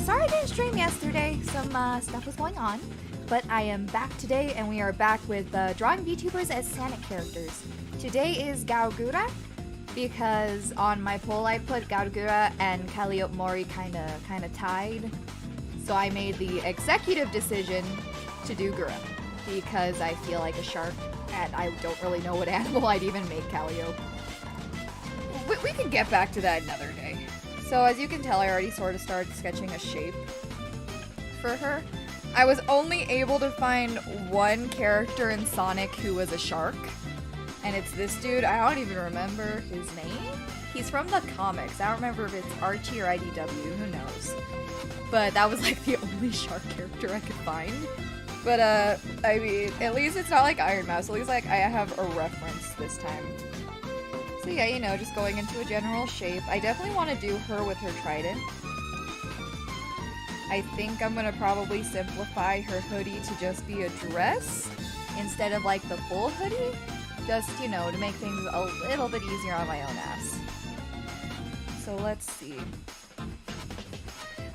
Sorry I didn't stream yesterday. Some stuff was going on. But I am back today, and we are back with drawing VTubers as Sonic characters. Today is Gaogura, because on my poll I put Gaogura and Calliope Mori kinda tied. So I made the executive decision to do Gura, because I feel like a shark, and I don't really know what animal I'd even make Calliope. We can get back to that another day. So as you can tell, I already sort of started sketching a shape for her. I was only able to find one character in Sonic who was a shark, and it's this dude. I don't even remember his name. He's from the comics. I don't remember if it's Archie or IDW, who knows. But that was like the only shark character I could find. But I mean, at least it's not like Iron Mouse. At least like I have a reference this time. So yeah, you know, just going into a general shape. I definitely want to do her with her trident. I think I'm gonna probably simplify her hoodie to just be a dress instead of like the full hoodie. Just, you know, to make things a little bit easier on my own ass. So let's see.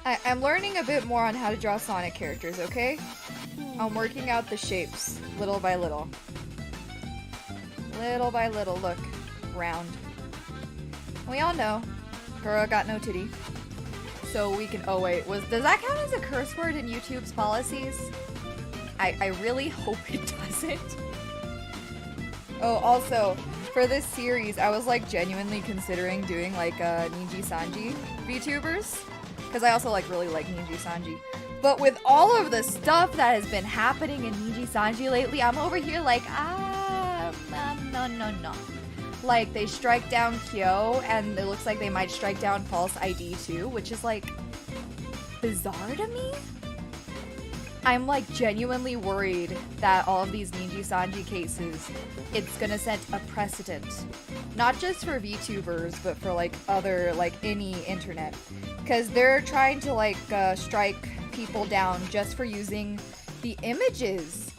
I'm learning a bit more on how to draw Sonic characters, okay? I'm working out the shapes, little by little. Little by little, look. Round. We all know, Gura got no titty. So we can, oh wait, does that count as a curse word in YouTube's policies? I really hope it doesn't. Oh, also, for this series, I was like genuinely considering doing like Niji Sanji VTubers. Because I also like really like Niji Sanji. But with all of the stuff that has been happening in Niji Sanji lately, I'm over here like, no. Like, they strike down Kyo, and it looks like they might strike down False ID too, which is like bizarre to me. I'm like genuinely worried that all of these Niji Sanji cases, it's gonna set a precedent. Not just for VTubers, but for like other, like any internet. Because they're trying to like strike people down just for using the images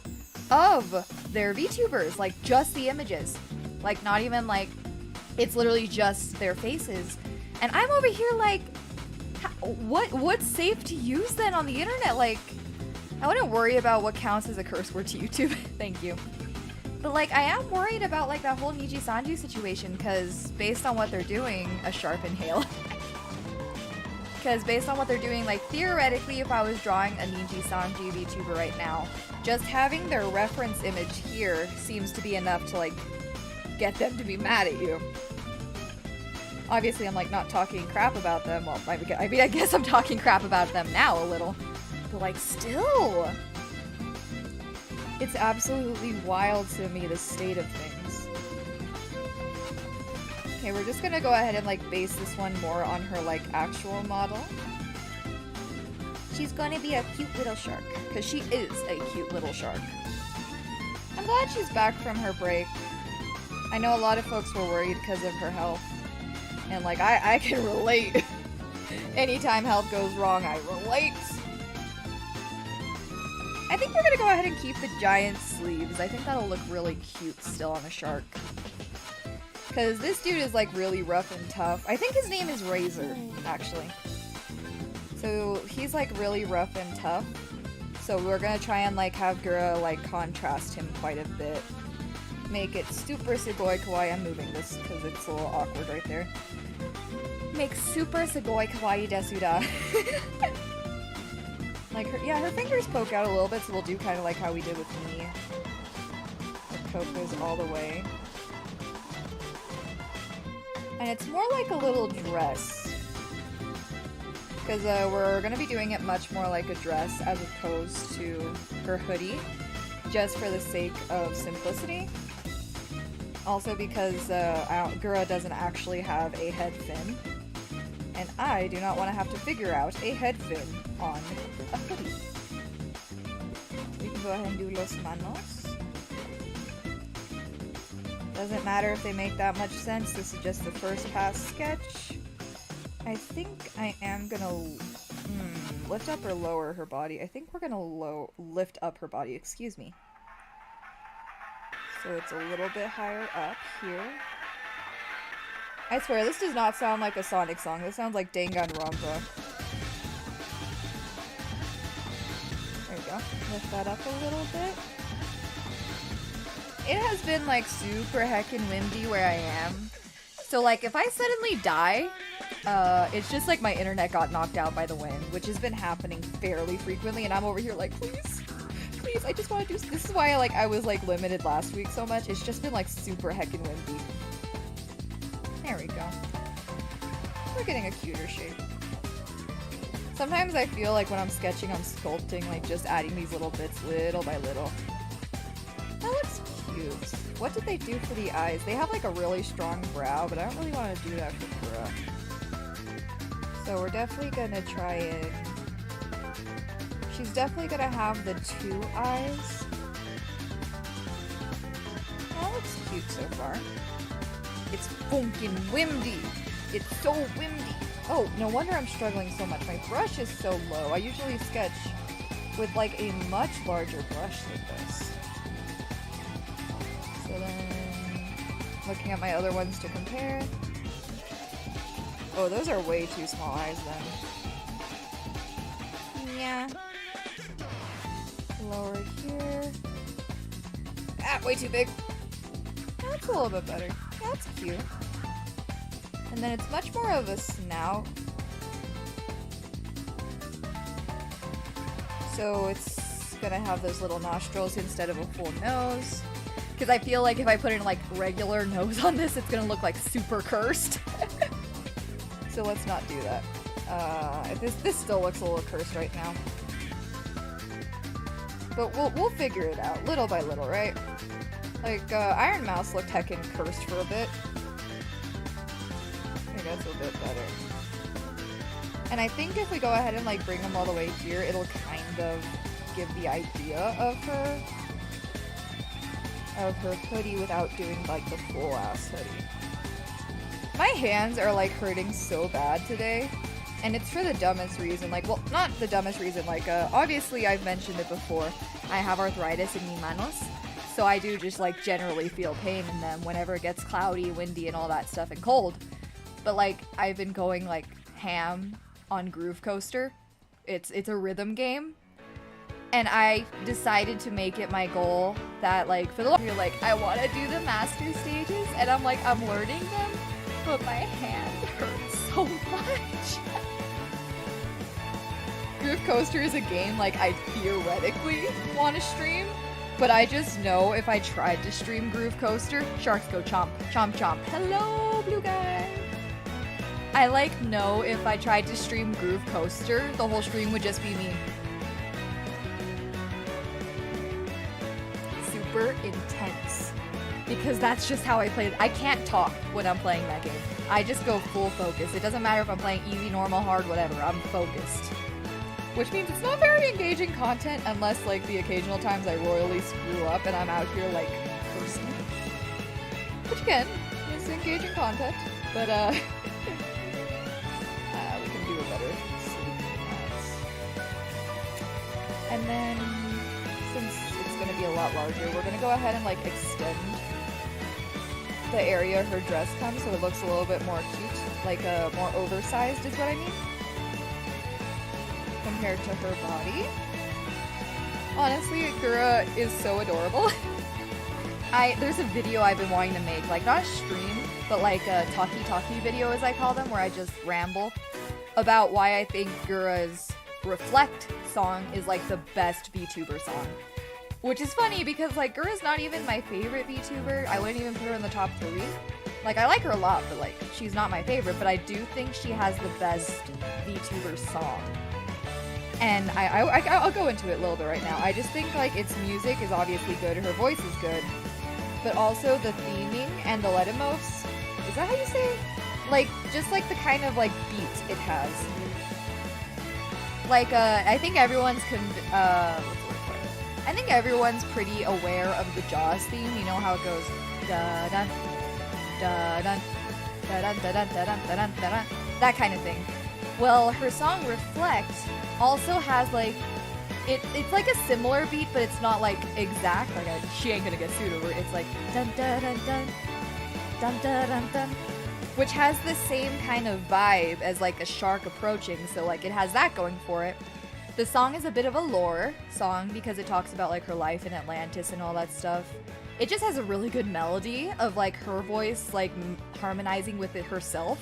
of their VTubers. Like just the images. Like not even like, it's literally just their faces. And I'm over here like, what's safe to use then on the internet? Like, I wouldn't worry about what counts as a curse word to YouTube. Thank you. But like, I am worried about like that whole Niji Sanji situation, because based on what they're doing, a sharp inhale. Because based on what they're doing, like theoretically, if I was drawing a Niji Sanji VTuber right now, just having their reference image here seems to be enough to like get them to be mad at you. Obviously, I'm like not talking crap about them. Well, I mean, I guess I'm talking crap about them now a little. But like, still, it's absolutely wild to me, the state of things. Okay, we're just gonna go ahead and like base this one more on her like actual model. She's gonna be a cute little shark, because she is a cute little shark. I'm glad she's back from her break. I know a lot of folks were worried because of her health. And like, I can relate. Anytime health goes wrong, I relate. I think we're gonna go ahead and keep the giant sleeves. I think that'll look really cute still on a shark. Because this dude is like really rough and tough. I think his name is Razor, actually. So he's like really rough and tough. So we're gonna try and like have Gura like contrast him quite a bit. Make it super Sugoi Kawaii. I'm moving this because it's a little awkward right there. Make super Sugoi Kawaii desu da. Like, her fingers poke out a little bit, so we'll do kind of like how we did with me. The poke goes all the way. And it's more like a little dress. Because we're going to be doing it much more like a dress as opposed to her hoodie. Just for the sake of simplicity. Also because Gura doesn't actually have a head fin. And I do not want to have to figure out a head fin on a hoodie. We can go ahead and do Los Manos. Doesn't matter if they make that much sense, this is just the first pass sketch. I think I am gonna lift up or lower her body. I think we're gonna lift up her body, excuse me. So it's a little bit higher up here. I swear, this does not sound like a Sonic song. This sounds like Danganronpa. go. Lift that up a little bit. It has been like super heckin' windy where I am. So like if I suddenly die, it's just like my internet got knocked out by the wind, which has been happening fairly frequently, and I'm over here like, please, please, I just want to do. This is why I was like limited last week so much. It's just been like super heckin' windy. There we go. We're getting a cuter shape. Sometimes I feel like when I'm sketching, I'm sculpting, like just adding these little bits little by little. That looks cute. What did they do for the eyes? They have like a really strong brow, but I don't really want to do that for Kura. So we're definitely gonna try it. She's definitely gonna have the 2 eyes. That looks cute so far. It's funkin' windy. It's so windy. Oh, no wonder I'm struggling so much. My brush is so low. I usually sketch with like a much larger brush like this. So then, looking at my other ones to compare. Oh, those are way too small eyes then. Yeah. Lower here. Ah, way too big. That's a little bit better. Yeah, that's cute. And then it's much more of a snout. So it's gonna have those little nostrils instead of a full nose. Because I feel like if I put in like regular nose on this, it's gonna look like super cursed. So let's not do that. This still looks a little cursed right now. But we'll figure it out little by little, right? Like Iron Mouse looked heckin' cursed for a bit. I think that's a bit better. And I think if we go ahead and like bring them all the way here, it'll kind of give the idea of her hoodie without doing like the full ass hoodie. My hands are like hurting so bad today, and it's for the dumbest reason. Like, well, not the dumbest reason. Like, obviously I've mentioned it before. I have arthritis in mi manos, so I do just like generally feel pain in them whenever it gets cloudy, windy, and all that stuff, and cold. But like, I've been going like ham on Groove Coaster. It's a rhythm game. And I decided to make it my goal that like for the like I want to do the master stages, and I'm like I'm learning them, but my hand hurts so much. Groove Coaster is a game like I theoretically want to stream, but I just know if I tried to stream Groove Coaster, sharks go chomp, chomp, chomp. Hello, blue guy. I like know if I tried to stream Groove Coaster, the whole stream would just be me. Super intense. Because that's just how I play it. I can't talk when I'm playing that game. I just go full focus. It doesn't matter if I'm playing easy, normal, hard, whatever. I'm focused. Which means it's not very engaging content unless like the occasional times I royally screw up and I'm out here like cursing. Which again, is engaging content. But we can do a better sleep class. And then since it's going to be a lot larger, we're going to go ahead and like extend the area her dress comes so it looks a little bit more cute, like more oversized is what I mean, compared to her body. Honestly, Kura is so adorable. There's a video I've been wanting to make, like not a stream, but like a talkie video as I call them, where I just ramble about why I think Kura's Reflect song is like the best VTuber song. Which is funny because like Gura's not even my favorite VTuber. I wouldn't even put her in the top 3. Like I like her a lot, but like she's not my favorite, but I do think she has the best VTuber song. And I'll go into it a little bit right now. I just think like its music is obviously good, her voice is good, but also the theming and the letimos, is that how you say it? Like just like the kind of like beat it has. Like I think everyone's I think everyone's pretty aware of the Jaws theme. You know how it goes da dun da dun da dun da dun da dun da dun da dun, that kind of thing. Well, her song Reflect also has like it's like a similar beat, but it's not like exact. Like she ain't gonna get sued over it. It's like dun da dun dun dun da dun dun, which has the same kind of vibe as like a shark approaching. So like it has that going for it. The song is a bit of a lore song because it talks about like her life in Atlantis and all that stuff. It just has a really good melody of like her voice like harmonizing with it herself,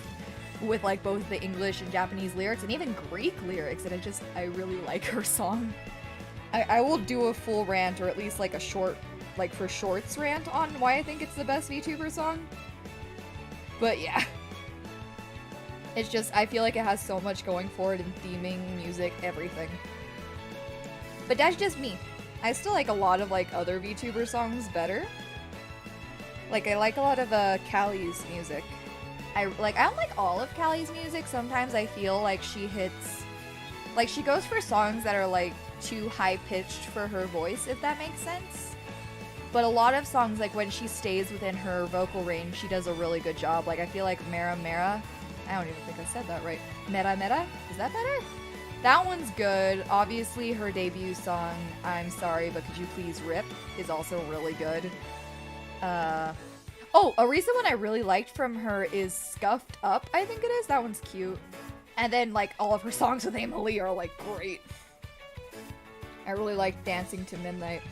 with like both the English and Japanese lyrics and even Greek lyrics, and I really like her song. I will do a full rant, or at least like a short, like for shorts rant on why I think it's the best VTuber song. But yeah. It's just, I feel like it has so much going for it in theming, music, everything. But that's just me. I still like a lot of like other VTuber songs better. Like I like a lot of Callie's music. I don't like all of Callie's music. Sometimes I feel like she hits, like she goes for songs that are like too high pitched for her voice, if that makes sense. But a lot of songs, like when she stays within her vocal range, she does a really good job. Like I feel like Mera Mera, I don't even think I said that right. Mera Mera? Is that better? That one's good. Obviously her debut song, I'm Sorry But Could You Please Rip, is also really good. Oh, a recent one I really liked from her is Scuffed Up, I think it is. That one's cute. And then like all of her songs with Emily are like great. I really like Dancing to Midnight.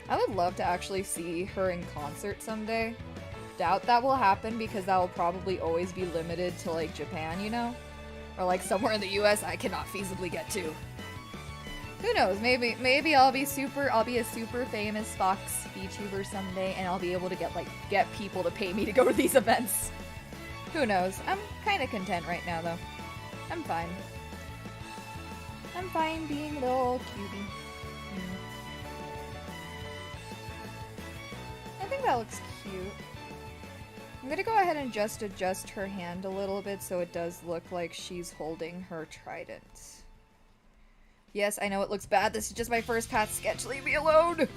I would love to actually see her in concert someday. Doubt that will happen because that will probably always be limited to like Japan, you know? Or like somewhere in the US I cannot feasibly get to. Who knows, maybe I'll be a super famous Fox VTuber someday and I'll be able to get people to pay me to go to these events. Who knows? I'm kinda content right now though. I'm fine. I'm fine being a little cutie. I think that looks cute. I'm gonna go ahead and just adjust her hand a little bit so it does look like she's holding her trident. Yes, I know it looks bad. This is just my first path sketch. Leave me alone!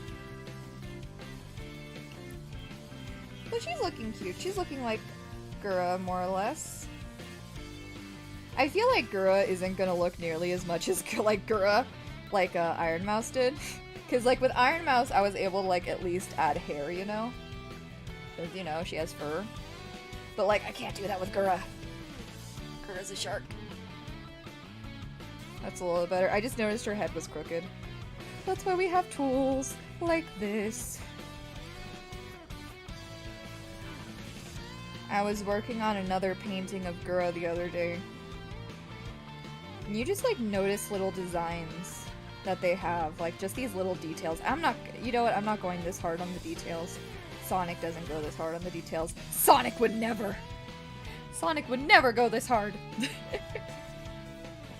But she's looking cute. She's looking like Gura, more or less. I feel like Gura isn't gonna look nearly as much as like Gura, like Iron Mouse did. Because like with Iron Mouse, I was able to like at least add hair, you know? Because, you know, she has fur. But like, I can't do that with Gura. Gura's a shark. That's a little better. I just noticed her head was crooked. That's why we have tools like this. I was working on another painting of Gura the other day. And you just like notice little designs that they have, like just these little details. You know what, I'm not going this hard on the details. Sonic doesn't go this hard on the details. Sonic would never! Sonic would never go this hard!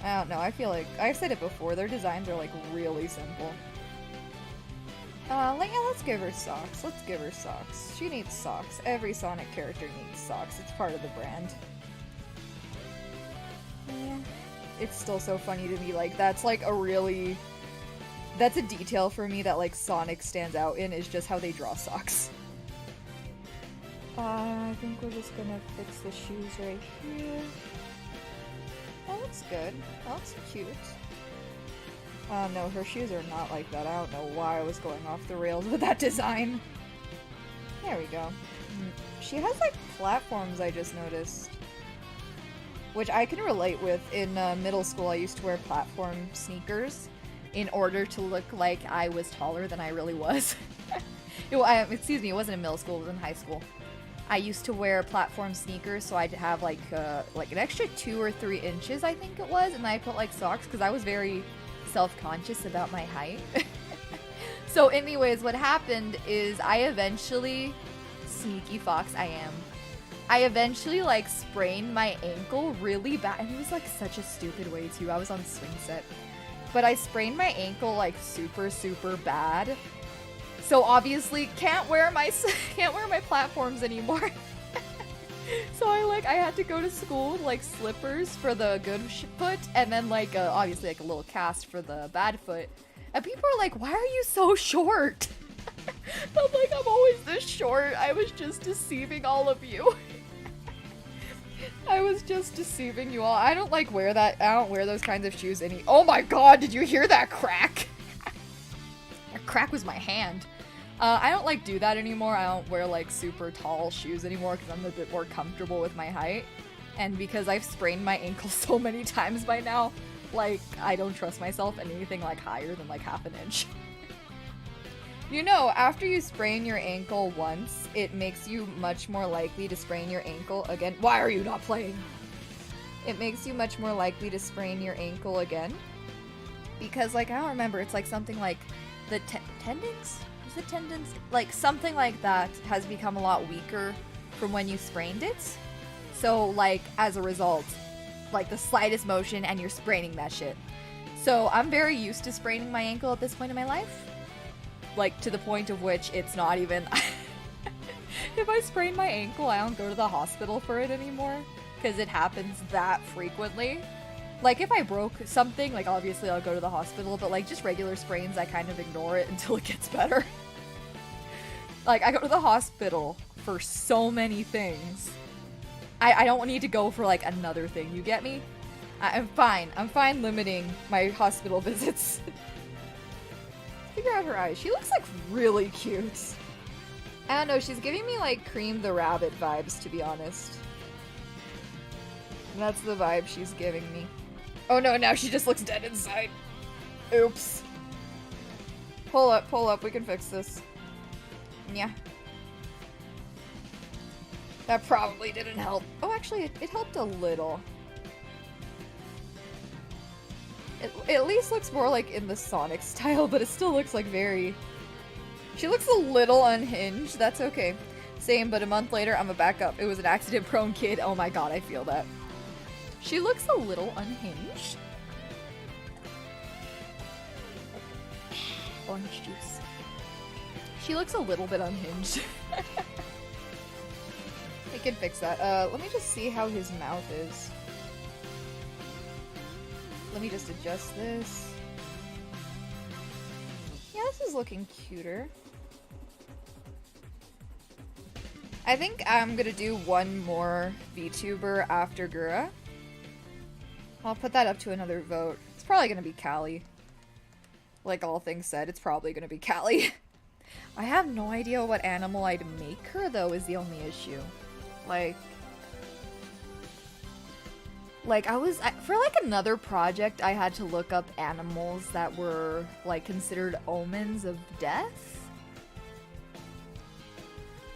I don't know, I feel like, I've said it before, their designs are like really simple. Let's give her socks. Let's give her socks. She needs socks. Every Sonic character needs socks. It's part of the brand. Yeah. It's still so funny to me, like, that's like a really... That's a detail for me that, like, Sonic stands out in, is just how they draw socks. I think we're just gonna fix the shoes right here. That looks good. That looks cute. No, her shoes are not like that. I don't know why I was going off the rails with that design. There we go. She has, like, platforms, I just noticed. Which I can relate with. In middle school, I used to wear platform sneakers in order to look like I was taller than I really was. Excuse me, it wasn't in middle school, it was in high school. I used to wear platform sneakers, so I'd have like an extra 2 or 3 inches, I think it was, and I put like socks because I was very self-conscious about my height. So anyways, what happened is I eventually, sneaky fox I am, I eventually like sprained my ankle really bad, and it was like such a stupid way too. I was on swing set, but I sprained my ankle like super bad. So obviously can't wear my platforms anymore. So I had to go to school with like slippers for the good foot, and then like obviously like a little cast for the bad foot. And people are like, "Why are you so short?" I'm like, "I'm always this short. I was just deceiving all of you." I was just deceiving you all. I don't like wear that. I don't wear those kinds of shoes any. Oh my god, did you hear that crack? That crack was my hand. I don't like do that anymore. I don't wear like super tall shoes anymore because I'm a bit more comfortable with my height. And because I've sprained my ankle so many times by now, Like, I don't trust myself in anything like higher than like half an inch. You know, after you sprain your ankle once, it makes you much more likely to sprain your ankle again. Why are you not playing? It makes you much more likely to sprain your ankle again. Because, like, I don't remember, it's like something like the tendons? Is it tendons? Like, something like that has become a lot weaker from when you sprained it. So, like, as a result, like, the slightest motion and you're spraining that shit. So, I'm very used to spraining my ankle at this point in my life. Like, to the point of which it's not even... If I sprain my ankle, I don't go to the hospital for it anymore. Because it happens that frequently. Like, if I broke something, like, obviously I'll go to the hospital. But, like, just regular sprains, I kind of ignore it until it gets better. Like, I go to the hospital for so many things. I don't need to go for, like, another thing. You get me? I'm fine. I'm fine limiting my hospital visits. Figure out her eyes. She looks, like, really cute. I don't know. She's giving me, like, Cream the Rabbit vibes, to be honest. That's the vibe she's giving me. Oh, no. Now she just looks dead inside. Oops. Pull up. Pull up. We can fix this. Yeah. That probably didn't help. Oh, actually, it helped a little. It at least looks more like in the Sonic style, but it still looks like very... She looks a little unhinged. That's okay. Same, but a month later, I'm a backup. It was an accident-prone kid. Oh my god, I feel that. She looks a little unhinged. Orange juice. She looks a little bit unhinged. We can fix that. Let me just see how his mouth is. Let me just adjust this. Yeah, this is looking cuter. I think I'm gonna do one more VTuber after Gura. I'll put that up to another vote. It's probably gonna be Callie. Like all things said, it's probably gonna be Callie. I have no idea what animal I'd make her, though, is the only issue. Like for like another project, I had to look up animals that were like considered omens of death.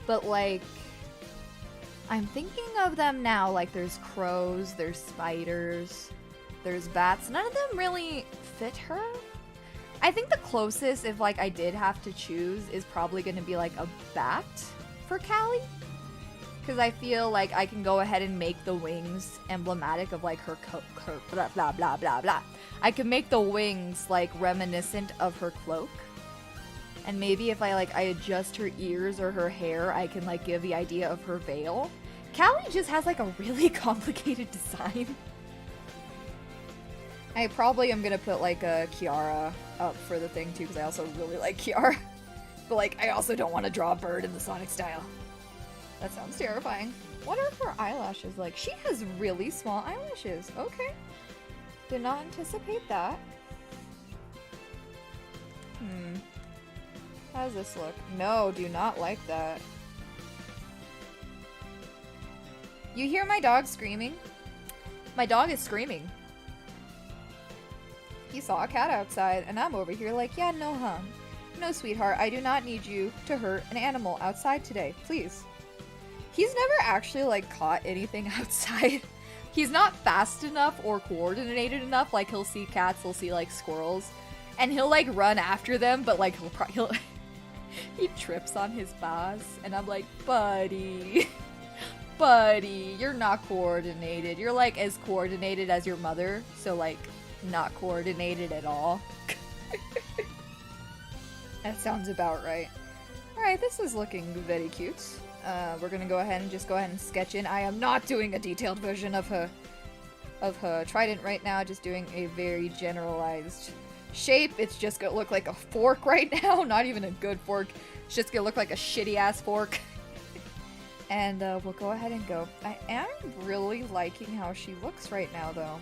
But like, I'm thinking of them now, like there's crows, there's spiders, there's bats. None of them really fit her. I think the closest, if like I did have to choose, is probably going to be like a bat for Callie. Because I feel like I can go ahead and make the wings emblematic of like her blah blah blah blah blah. I can make the wings like reminiscent of her cloak. And maybe if I adjust her ears or her hair, I can like give the idea of her veil. Callie just has like a really complicated design. I probably am gonna put like a Kiara up for the thing too, because I also really like Kiara. But like, I also don't want to draw a bird in the Sonic style. That sounds terrifying. What are her eyelashes like? She has really small eyelashes. Okay. Did not anticipate that. How does this look? No, do not like that. You hear my dog screaming? My dog is screaming. He saw a cat outside, and I'm over here like, yeah, no, huh? No, sweetheart, I do not need you to hurt an animal outside today. Please. He's never actually, like, caught anything outside. He's not fast enough or coordinated enough. Like, he'll see cats, he'll see, like, squirrels, and he'll, like, run after them, but, like, he trips on his paws, and I'm like, buddy, buddy, you're not coordinated. You're, like, as coordinated as your mother, so, like, not coordinated at all. That sounds about right. Alright, this is looking very cute. We're gonna go ahead and sketch in. I am not doing a detailed version of her trident right now, just doing a very generalized shape. It's just gonna look like a fork right now, not even a good fork. It's just gonna look like a shitty ass fork. And we'll go ahead and go. I am really liking how she looks right now, though.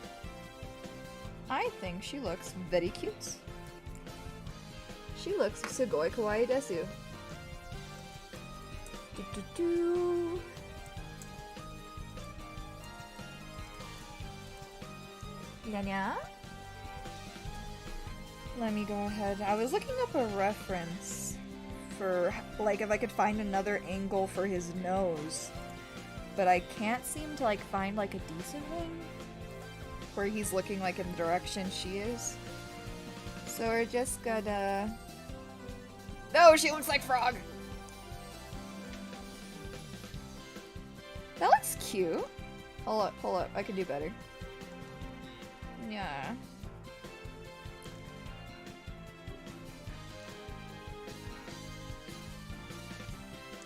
I think she looks very cute. She looks sugoi kawaii desu. Nya nya. Let me go ahead. I was looking up a reference for, like, if I could find another angle for his nose. But I can't seem to, like, find, like, a decent one where he's looking, like, in the direction she is. So we're just gonna... No, she looks like Frog! That looks cute. Hold up, I can do better. Yeah.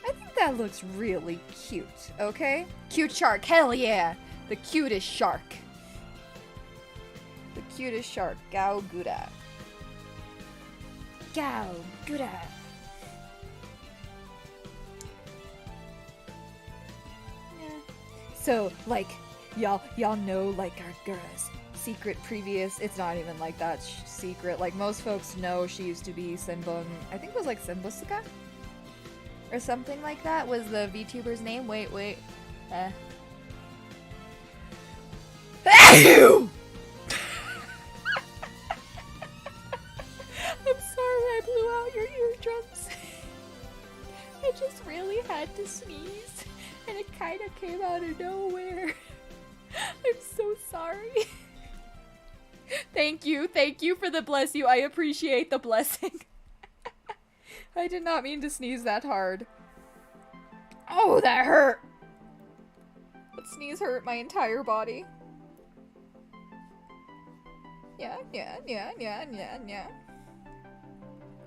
I think that looks really cute, okay? Cute shark, hell yeah! The cutest shark. The cutest shark, Gao Gura. Gao Gura. So, like, y'all know, like, our girl's secret previous, it's not even like that secret, like, most folks know she used to be Senbon, I think it was, like, Senbusuka? Or something like that was the VTuber's name, wait, I'm sorry I blew out your eardrums. I just really had to sneeze. And it kind of came out of nowhere. I'm so sorry. Thank you for the bless you. I appreciate the blessing. I did not mean to sneeze that hard. Oh, that hurt. That sneeze hurt my entire body. Yeah.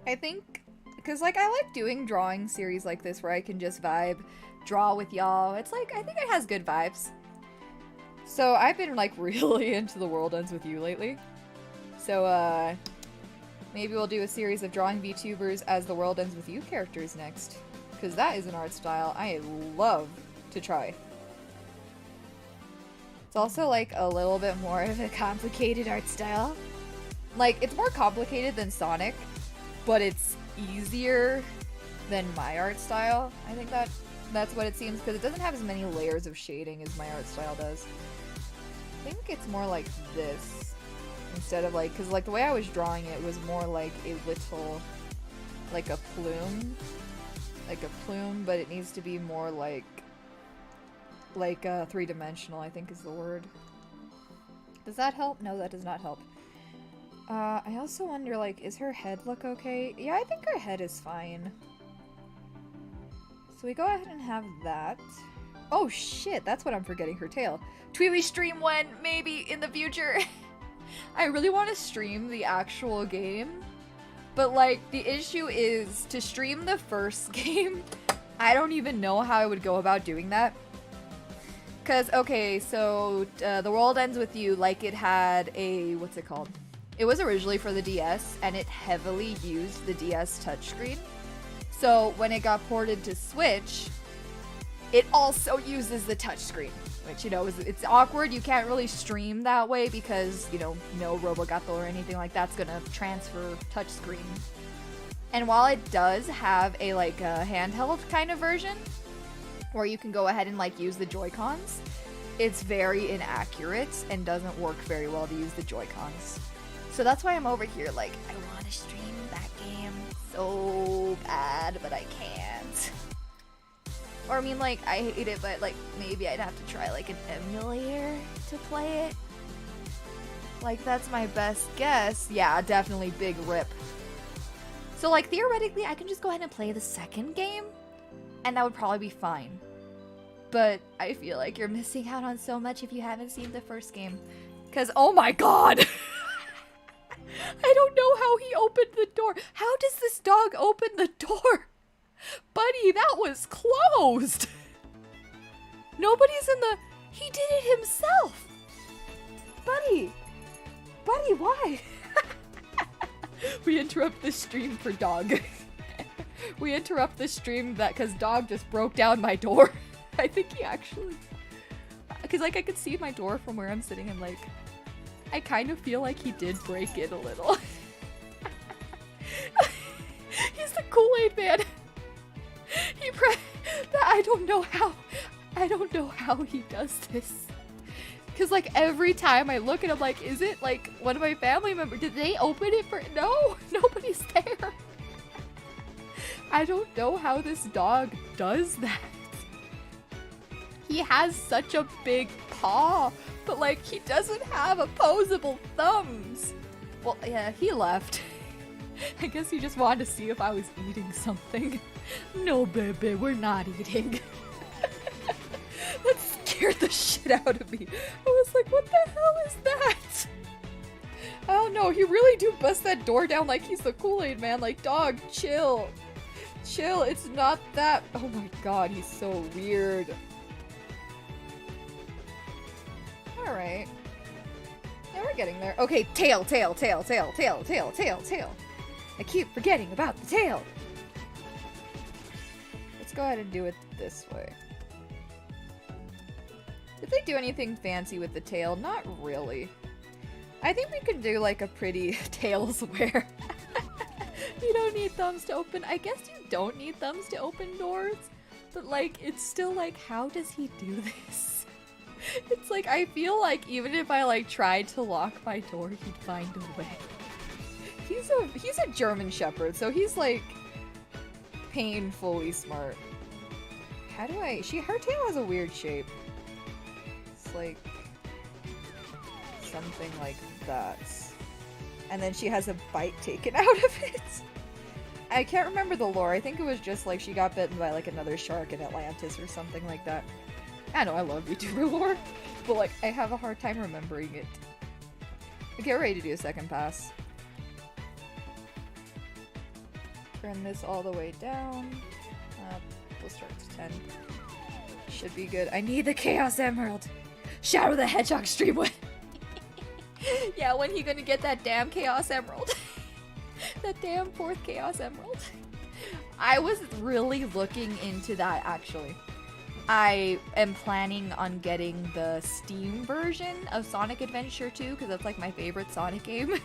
I think, because, like, I like doing drawing series like this where I can just vibe, draw with y'all. It's like, I think it has good vibes. So I've been, like, really into The World Ends With You lately. So, maybe we'll do a series of drawing VTubers as The World Ends With You characters next. Because that is an art style I love to try. It's also, like, a little bit more of a complicated art style. Like, it's more complicated than Sonic, but it's easier than my art style. I think that's what it seems, because it doesn't have as many layers of shading as my art style does. I think it's more like this, instead of, like, because, like, the way I was drawing it was more like a little, like a plume, but it needs to be more like three-dimensional, I think is the word. Does that help? No, that does not help. I also wonder, like, is her head look okay? Yeah, I think her head is fine. So we go ahead and have that. Oh shit, that's what I'm forgetting, her tail. Tweety stream when, maybe, in the future. I really want to stream the actual game, but, like, the issue is, to stream the first game, I don't even know how I would go about doing that. Cause, okay, so, The World Ends With You, like, it had a, what's it called? It was originally for the DS, and it heavily used the DS touchscreen. So when it got ported to Switch, it also uses the touchscreen, which, you know, it's awkward. You can't really stream that way because, you know, no Robogato or anything like that's gonna transfer touchscreen. And while it does have a, like, a handheld kind of version, where you can go ahead and, like, use the Joy-Cons, it's very inaccurate and doesn't work very well to use the Joy-Cons. So that's why I'm over here, like, I want to stream that game so bad, but I can't. Or, I mean, like, I hate it, but, like, maybe I'd have to try, like, an emulator to play it. Like, that's my best guess. Yeah, definitely big rip. So, like, theoretically, I can just go ahead and play the second game, and that would probably be fine. But I feel like you're missing out on so much if you haven't seen the first game. Because, oh my god! I don't know how he opened the door. How does this dog open the door? Buddy, that was closed. Nobody's in the... He did it himself. Buddy, why? We interrupt the stream for dog. We interrupt the stream because dog just broke down my door. I think he actually... Because, like, I could see my door from where I'm sitting and, like... I kind of feel like he did break it a little. He's the Kool-Aid man. I don't know how he does this. Because, like, every time I look and I'm like, is it, like, one of my family members? Did they open it for... No, nobody's there. I don't know how this dog does that. He has such a big paw, but, like, he doesn't have opposable thumbs. Well, yeah, he left. I guess he just wanted to see if I was eating something. No, baby, we're not eating. That scared the shit out of me. I was like, what the hell is that? I don't know, he really do bust that door down like he's the Kool-Aid man. Like, dog, chill. Chill, it's not that. Oh my god, he's so weird. Alright. Yeah, we're getting there. Okay, tail. I keep forgetting about the tail. Let's go ahead and do it this way. Did they do anything fancy with the tail? Not really. I think we could do like a pretty tails wear. You don't need thumbs to open. I guess you don't need thumbs to open doors. But like, it's still like, how does he do this? It's like, I feel like even if I like tried to lock my door, he'd find a way. He's a German Shepherd, so he's like painfully smart. How do I... her tail has a weird shape. It's like something like that. And then she has a bite taken out of it. I can't remember the lore. I think it was just like she got bitten by like another shark in Atlantis or something like that. I know I love VTuber lore, but like I have a hard time remembering it. Get ready to do a second pass. Turn this all the way down. We'll start to 10. Should be good. I need the Chaos Emerald! Shadow the Hedgehog stream win! Yeah, when he gonna get that damn Chaos Emerald? That damn 4th Chaos Emerald. I was really looking into that, actually. I am planning on getting the Steam version of Sonic Adventure 2, because that's like my favorite Sonic game.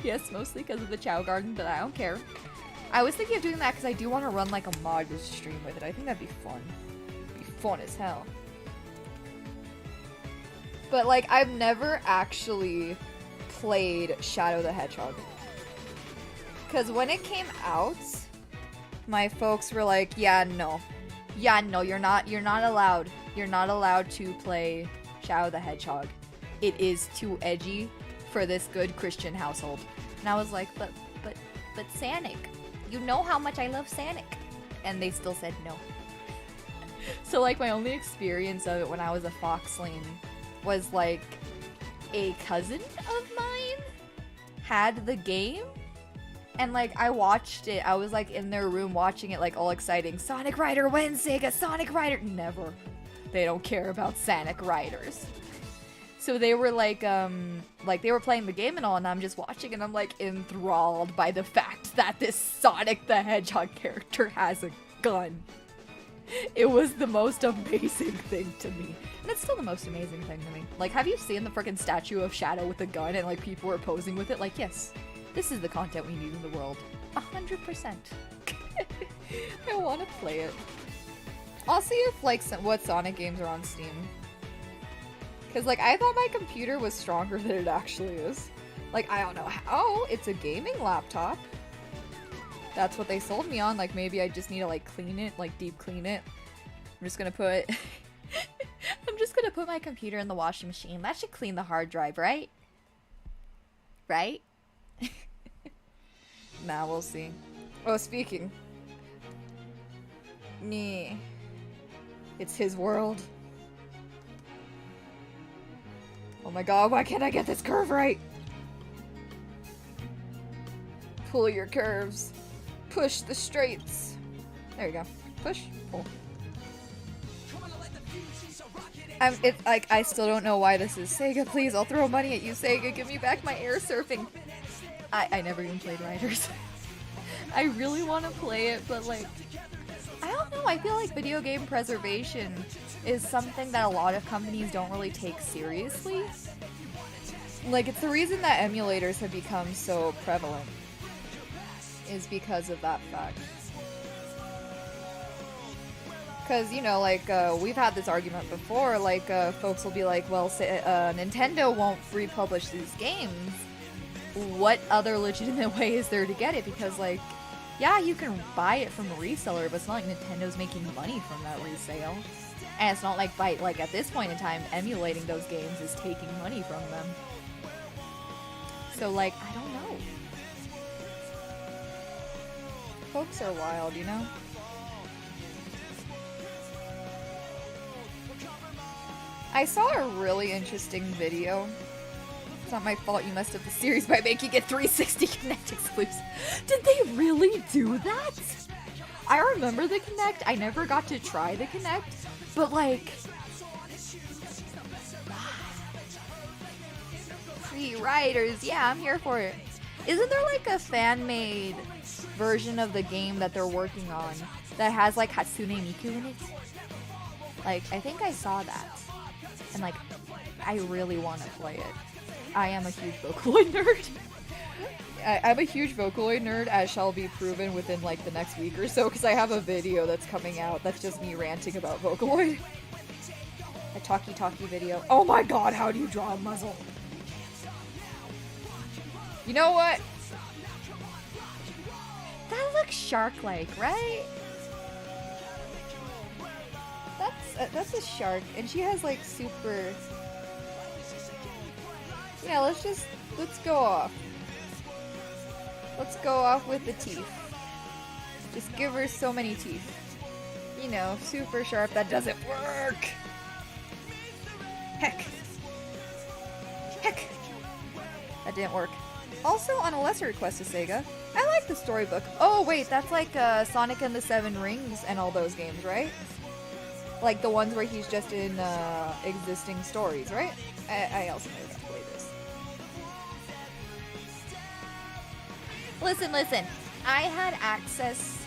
Yes, mostly because of the Chow Garden, but I don't care. I was thinking of doing that because I do want to run like a mod stream with it. I think that'd be fun. It'd be fun as hell. But like, I've never actually played Shadow the Hedgehog. Because when it came out, my folks were like, yeah, no, you're not allowed. You're not allowed to play Shadow the Hedgehog. It is too edgy for this good Christian household. And I was like, but Sonic. You know how much I love Sonic. And they still said no. So like my only experience of it when I was a foxling was like a cousin of mine had the game. And like I watched it. I was like in their room watching it like all exciting. Sonic Rider wins, Sega, Sonic Rider. Never. They don't care about Sonic Riders. So they were like they were playing the game and all, and I'm just watching and I'm like enthralled by the fact that this Sonic the Hedgehog character has a gun. It was the most amazing thing to me. And it's still the most amazing thing to me. Like, have you seen the freaking statue of Shadow with a gun and like people were posing with it? Like, yes, this is the content we need in the world. 100%. I want to play it. I'll see if like what Sonic games are on Steam. Because, like, I thought my computer was stronger than it actually is. Like, I don't know how. It's a gaming laptop. That's what they sold me on. Like, maybe I just need to, like, clean it. Like, deep clean it. I'm just gonna put... I'm just gonna put my computer in the washing machine. That should clean the hard drive, right? Right? Nah, we'll see. Oh, speaking. Me. It's his world. Oh my god, why can't I get this curve right? Pull your curves. Push the straights. There you go. Push, pull. It's like, I still don't know why this is. Sega, please, I'll throw money at you, Sega. Give me back my air surfing. I never even played Riders. I really want to play it, but like, I don't know. I feel like video game preservation is something that a lot of companies don't really take seriously. Like, it's the reason that emulators have become so prevalent, is because of that fact. Because, you know, like, we've had this argument before, like, folks will be like, well, say, Nintendo won't republish these games. What other legitimate way is there to get it? Because, like, yeah, you can buy it from a reseller, but it's not like Nintendo's making money from that resale. And it's not like, at this point in time, emulating those games is taking money from them. So, like, I don't know. Folks are wild, you know? I saw a really interesting video. It's not my fault you messed up the series by making it 360 Kinect exclusive. Did they really do that? I remember the Kinect. I never got to try the Kinect, but like... Free riders, yeah, I'm here for it. Isn't there like a fan-made version of the game that they're working on that has like Hatsune Miku in it? Like, I think I saw that. And like, I really want to play it. I am a huge Vocaloid nerd. I'm a huge Vocaloid nerd, as shall be proven within like the next week or so, because I have a video that's coming out that's just me ranting about Vocaloid. A talkie video. Oh my god, how do you draw a muzzle? You know what? That looks shark-like, right? That's a shark, and she has like super... Yeah, let's go off. Let's go off with the teeth. Just give her so many teeth. You know, super sharp, that doesn't work! Heck. That didn't work. Also, on a lesser request to Sega, I like the storybook. Oh wait, that's like Sonic and the Seven Rings and all those games, right? Like the ones where he's just in existing stories, right? I also never got to play this. Listen. I had access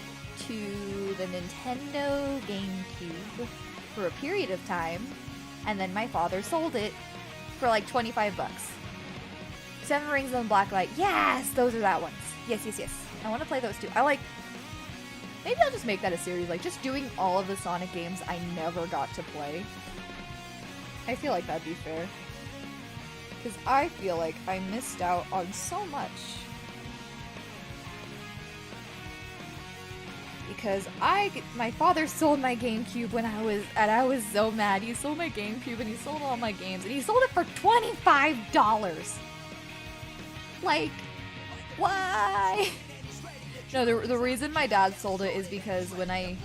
to the Nintendo GameCube for a period of time, and then my father sold it for like 25 bucks. Seven Rings and Blacklight. Yes! Those are that ones. Yes. I want to play those too. Maybe I'll just make that a series, like just doing all of the Sonic games I never got to play. I feel like that'd be fair. Because I feel like I missed out on so much. Because my father sold my GameCube when I was so mad. He sold my GameCube and he sold all my games, and he sold it for $25. Like, why? No, the reason my dad sold it is because when I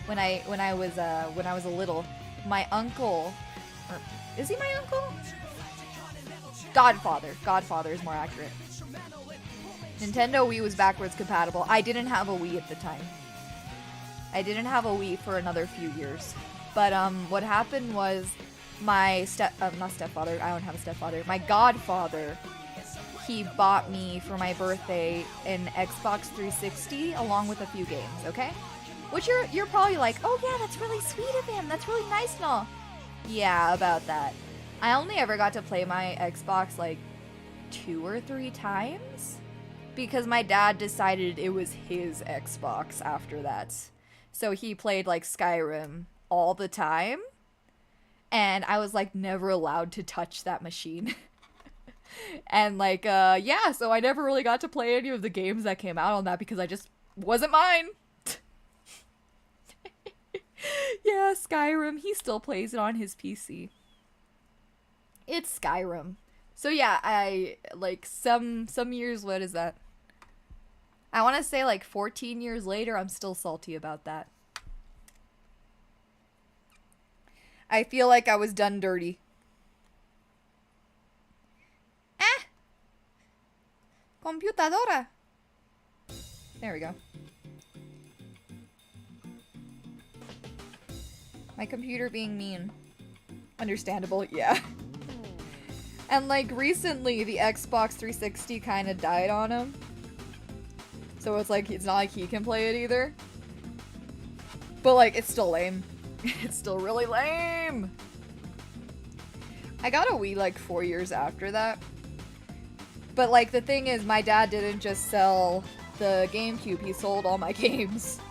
was a little, my uncle, or is he my uncle? Godfather is more accurate. Nintendo Wii was backwards compatible. I didn't have a Wii at the time. I didn't have a Wii for another few years. But what happened was my not stepfather, I don't have a stepfather. My godfather, he bought me for my birthday an Xbox 360 along with a few games, okay? Which you're probably like, oh yeah, that's really sweet of him. That's really nice and all. Yeah, about that. I only ever got to play my Xbox like 2 or 3 times because my dad decided it was his Xbox after that. So he played like Skyrim all the time, and I was like never allowed to touch that machine. And like yeah, so I never really got to play any of the games that came out on that because I just wasn't mine. Yeah, Skyrim, he still plays it on his PC. It's Skyrim. So yeah, I like some years, what is that? I want to say like 14 years later, I'm still salty about that. I feel like I was done dirty. Ah! Computadora. There we go. My computer being mean. Understandable, yeah. And like recently, the Xbox 360 kind of died on him. So it's like, it's not like he can play it either. But like, it's still lame. It's still really lame. I got a Wii like 4 years after that. But like, the thing is, my dad didn't just sell the GameCube, he sold all my games.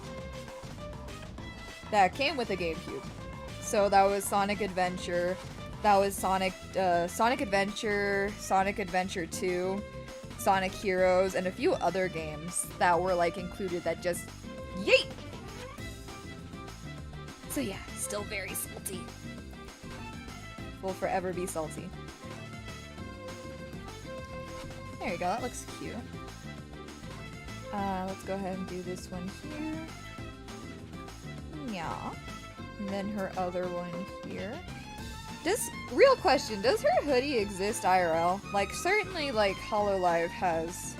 that came with the GameCube. So that was Sonic Adventure, that was Sonic Adventure, Sonic Adventure 2, Sonic Heroes, and a few other games that were like included that just yeet! So yeah, still very salty. Will forever be salty. There you go, that looks cute. Let's go ahead and do this one here. Yeah. And then her other one here. Real question, does her hoodie exist IRL? Like, certainly, like, Hololive has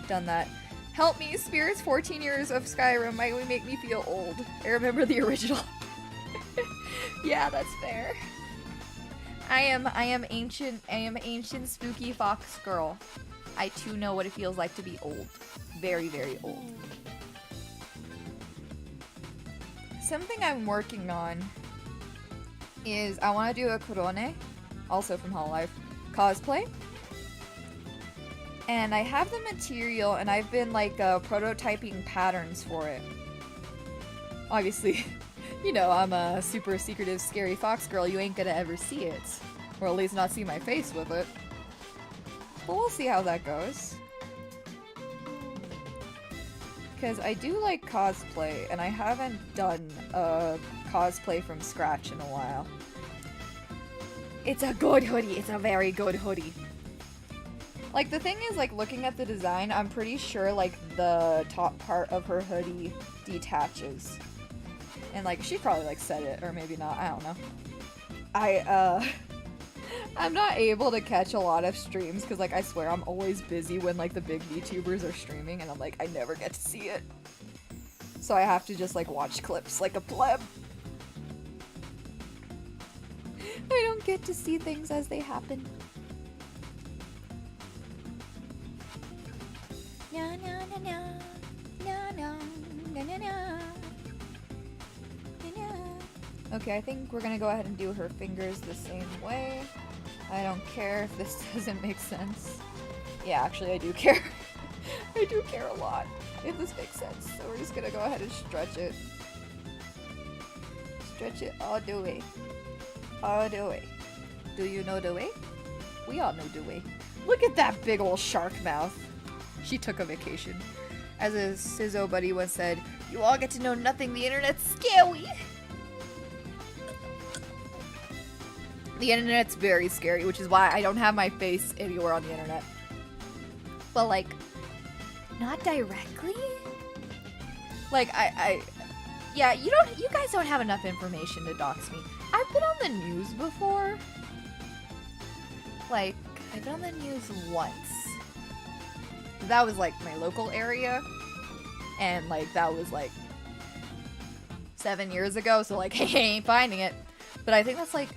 done that. Help me, Spirits 14 years of Skyrim might make me feel old. I remember the original. Yeah, that's fair. I am ancient spooky fox girl. I too know what it feels like to be old. Very, very old. Something I'm working on is I want to do a Korone, also from Hololive, cosplay. And I have the material and I've been like prototyping patterns for it. Obviously, you know, I'm a super secretive, scary fox girl. You ain't gonna ever see it. Or at least not see my face with it. But we'll see how that goes. Because I do like cosplay, and I haven't done a cosplay from scratch in a while. It's a good hoodie. It's a very good hoodie. Like, the thing is, like, looking at the design, I'm pretty sure, like, the top part of her hoodie detaches. And, like, she probably, like, said it, or maybe not. I don't know. I'm not able to catch a lot of streams because, like, I swear I'm always busy when, like, the big VTubers are streaming, and I'm like, I never get to see it. So I have to just, like, watch clips like a pleb. I don't get to see things as they happen. Na na na na na na na na na. Okay, I think we're gonna go ahead and do her fingers the same way. I don't care if this doesn't make sense. Yeah, actually I do care. I do care a lot if this makes sense. So we're just gonna go ahead and stretch it. Stretch it all the way. All the way. Do you know the way? We all know the way. Look at that big old shark mouth. She took a vacation. As a Sizzo buddy once said, you all get to know nothing, the internet's scary. The internet's very scary, which is why I don't have my face anywhere on the internet. But, like, not directly? Like, yeah, you guys don't have enough information to dox me. I've been on the news before. Like, I've been on the news once. That was, like, my local area. And, like, that was, like, 7 years ago, so, like, I ain't finding it. But I think that's, like,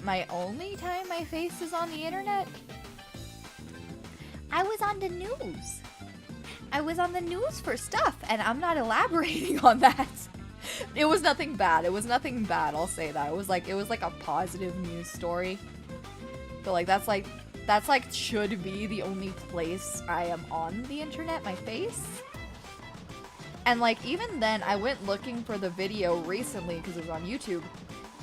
my only time my face is on the internet. I was on the news. I was on the news for stuff, and I'm not elaborating on that. It was nothing bad. It was nothing bad, I'll say that. It was like a positive news story. But like that's like should be the only place I am on the internet, my face. And like even then I went looking for the video recently because it was on YouTube.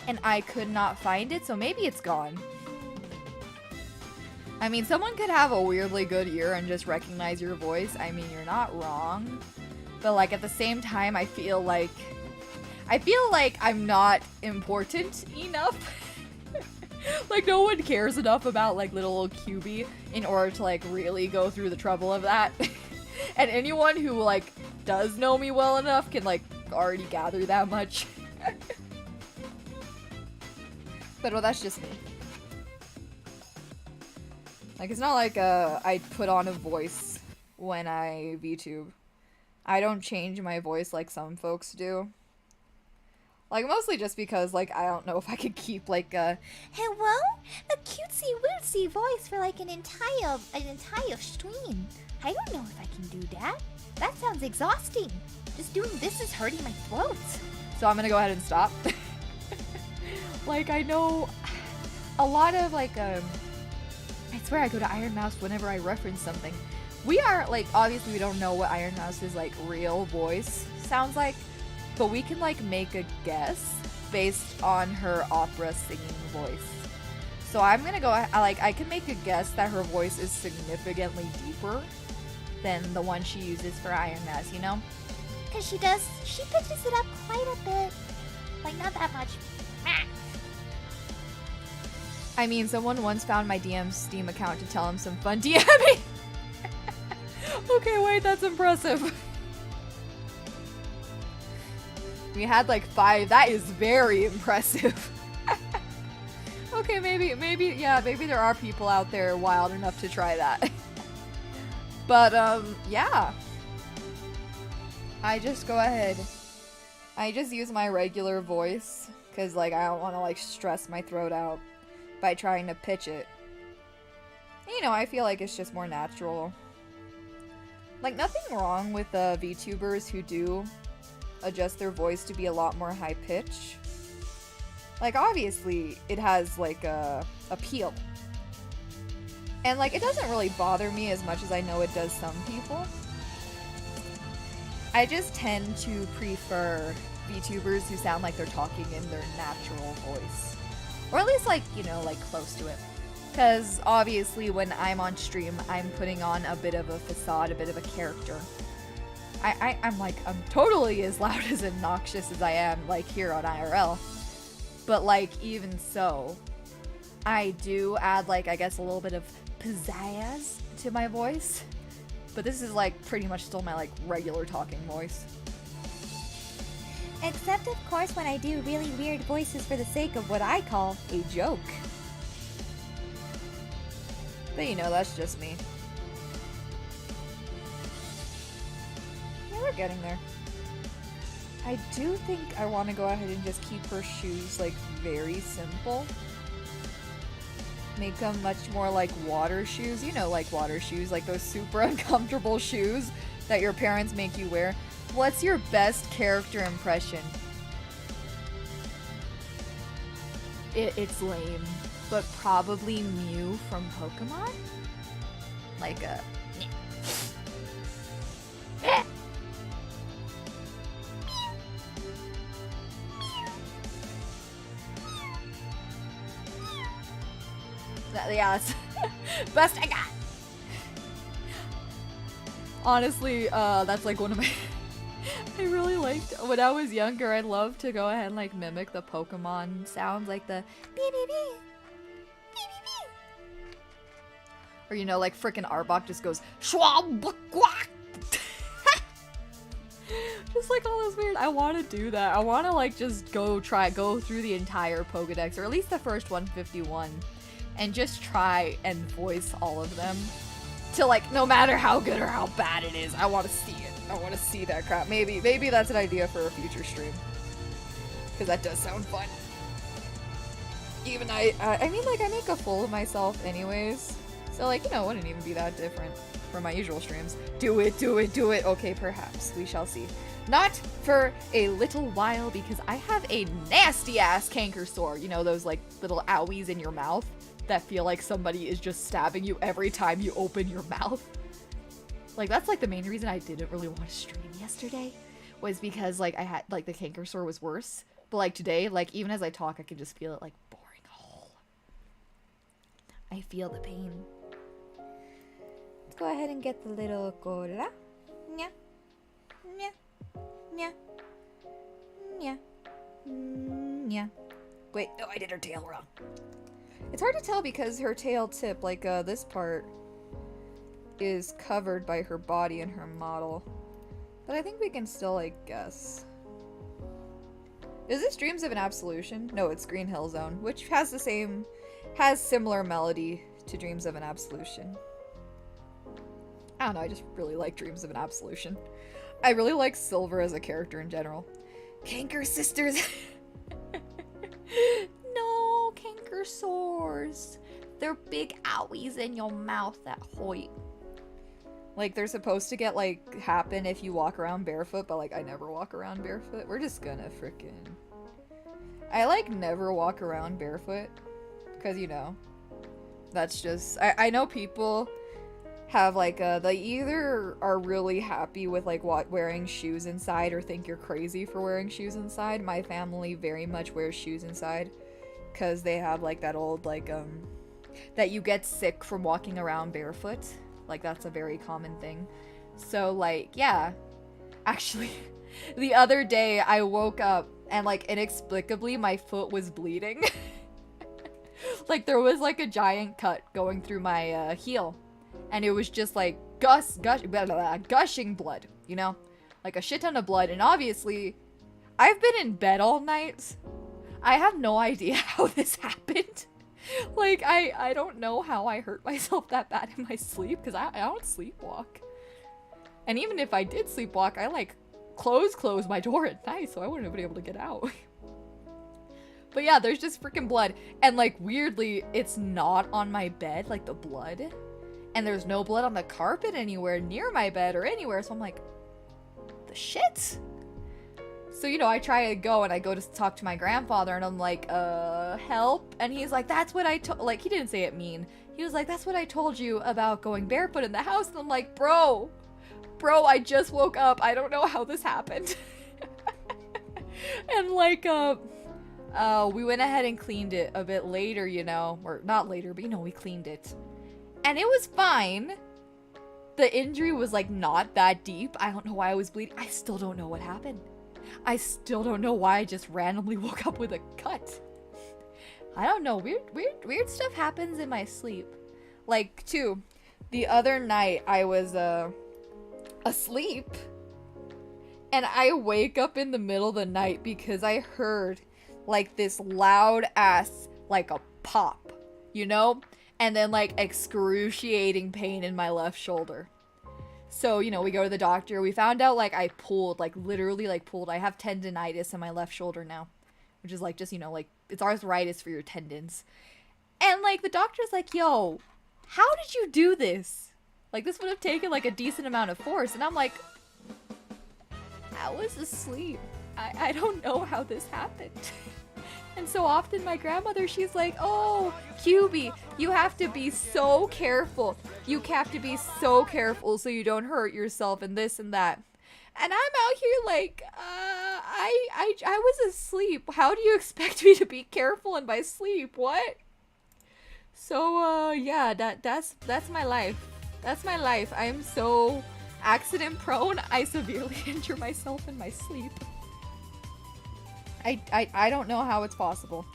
And I could not find it, so maybe it's gone. I mean, someone could have a weirdly good ear and just recognize your voice. I mean, you're not wrong. But, like, at the same time, I feel like I'm not important enough. Like, no one cares enough about, like, little old QB in order to, like, really go through the trouble of that. And anyone who, like, does know me well enough can, like, already gather that much. But, well, that's just me. Like, it's not like, I put on a voice when I VTube. I don't change my voice like some folks do. Like, mostly just because, like, I don't know if I could keep, like, hello? A cutesy-wootsy voice for, like, an entire stream. I don't know if I can do that. That sounds exhausting. Just doing this is hurting my throat. So I'm gonna go ahead and stop. Like, I know a lot of, like, I swear I go to Iron Mouse whenever I reference something. We are, like, obviously we don't know what Iron Mouse's, like, real voice sounds like, but we can like make a guess based on her opera singing voice. So I'm gonna go, I can make a guess that her voice is significantly deeper than the one she uses for Iron Mask, you know? Because she pitches it up quite a bit. Like, not that much. I mean, someone once found my DM Steam account to tell him some fun DMing. Okay, wait, that's impressive. We had like 5. That is very impressive. Okay, maybe there are people out there wild enough to try that. But, yeah. I just go ahead. I just use my regular voice, because, like, I don't want to, like, stress my throat out by trying to pitch it. You know, I feel like it's just more natural. Like, nothing wrong with the VTubers who do adjust their voice to be a lot more high pitch. Like, obviously, it has, like, a appeal. And, like, it doesn't really bother me as much as I know it does some people. I just tend to prefer VTubers who sound like they're talking in their natural voice. Or at least, like, you know, like, close to it. Because, obviously, when I'm on stream, I'm putting on a bit of a facade, a bit of a character. I'm totally as loud as obnoxious as I am, like, here on IRL. But, like, even so, I do add, like, I guess a little bit of pizzazz to my voice. But this is, like, pretty much still my, like, regular talking voice. Except, of course, when I do really weird voices for the sake of what I call a joke. But, you know, that's just me. Yeah, we're getting there. I do think I want to go ahead and just keep her shoes, like, very simple. Make them much more like water shoes. You know, like water shoes, like those super uncomfortable shoes that your parents make you wear. What's your best character impression? It's lame, but probably Mew from Pokemon? Like a... Yeah, that's best I got. Honestly, that's like one of my... I really liked... When I was younger, I'd love to go ahead and like mimic the Pokemon sounds, like the beep beep beep, beep beep beep. Or, you know, like frickin' Arbok just goes schwab quack. Just like all those weird... I want to do that. I want to like just go through the entire Pokedex, or at least the first 151. And just try and voice all of them. To like, no matter how good or how bad it is, I want to see it. I want to see that crap. Maybe that's an idea for a future stream. Because that does sound fun. Even I mean, like, I make a fool of myself anyways. So, like, you know, it wouldn't even be that different from my usual streams. Do it, do it, do it. Okay, perhaps. We shall see. Not for a little while, because I have a nasty-ass canker sore. You know, those, like, little owies in your mouth that feel like somebody is just stabbing you every time you open your mouth. Like, that's, like, the main reason I didn't really want to stream yesterday. Was because, like, I had, like, the canker sore was worse. But, like, today, like, even as I talk, I can just feel it, like, boring a hole. I feel the pain. Let's go ahead and get the little cola. Nya. Nya. Nya. Nya. Nya. Wait, no, I did her tail wrong. It's hard to tell because her tail tip, like, this part is covered by her body and her model. But I think we can still, like, guess. Is this Dreams of an Absolution? No, it's Green Hill Zone, which has similar melody to Dreams of an Absolution. I don't know, I just really like Dreams of an Absolution. I really like Silver as a character in general. Canker Sisters! No, canker sores. They're big owies in your mouth that hoit. Like, they're supposed to get, like, happen if you walk around barefoot, but, like, I never walk around barefoot. We're just gonna frickin'... I, like, never walk around barefoot. Because, you know, that's just... I know people have like they either are really happy with like wearing shoes inside or think you're crazy for wearing shoes inside. My family very much wears shoes inside because they have like that old like that you get sick from walking around barefoot. Like that's a very common thing. So like yeah, actually the other day I woke up and like inexplicably my foot was bleeding. Like there was like a giant cut going through my heel. And it was just like gushing blood, you know? Like a shit ton of blood. And obviously, I've been in bed all night. I have no idea how this happened. Like, I don't know how I hurt myself that bad in my sleep, because I don't sleepwalk. And even if I did sleepwalk, I like close my door at night, so I wouldn't have been able to get out. But yeah, there's just freaking blood. And like, weirdly, it's not on my bed, like the blood. And there's no blood on the carpet anywhere near my bed or anywhere. So I'm like, the shit? So, you know, I try to go and I go to talk to my grandfather and I'm like, help. And he's like, that's what I told, like, he didn't say it mean. He was like, that's what I told you about going barefoot in the house. And I'm like, bro, I just woke up. I don't know how this happened. And like, we went ahead and cleaned it a bit later, you know, or not later, but you know, we cleaned it. And it was fine. The injury was like not that deep. I don't know why I was bleeding. I still don't know what happened. I still don't know why I just randomly woke up with a cut. I don't know. Weird stuff happens in my sleep. Like, too, the other night I was asleep and I wake up in the middle of the night because I heard like this loud ass like a pop, you know? And then like excruciating pain in my left shoulder. So, you know, we go to the doctor. We found out like I pulled, like literally like pulled. I have tendinitis in my left shoulder now, which is like just, you know, like it's arthritis for your tendons. And like the doctor's like, yo, how did you do this? Like this would have taken like a decent amount of force. And I'm like, I was asleep. I don't know how this happened. And so often my grandmother, she's like, oh, QB, you have to be so careful. You have to be so careful so you don't hurt yourself and this and that. And I'm out here like, I was asleep. How do you expect me to be careful in my sleep? What? So, yeah, that's my life. That's my life. I am so accident prone. I severely injure myself in my sleep. I don't know how it's possible.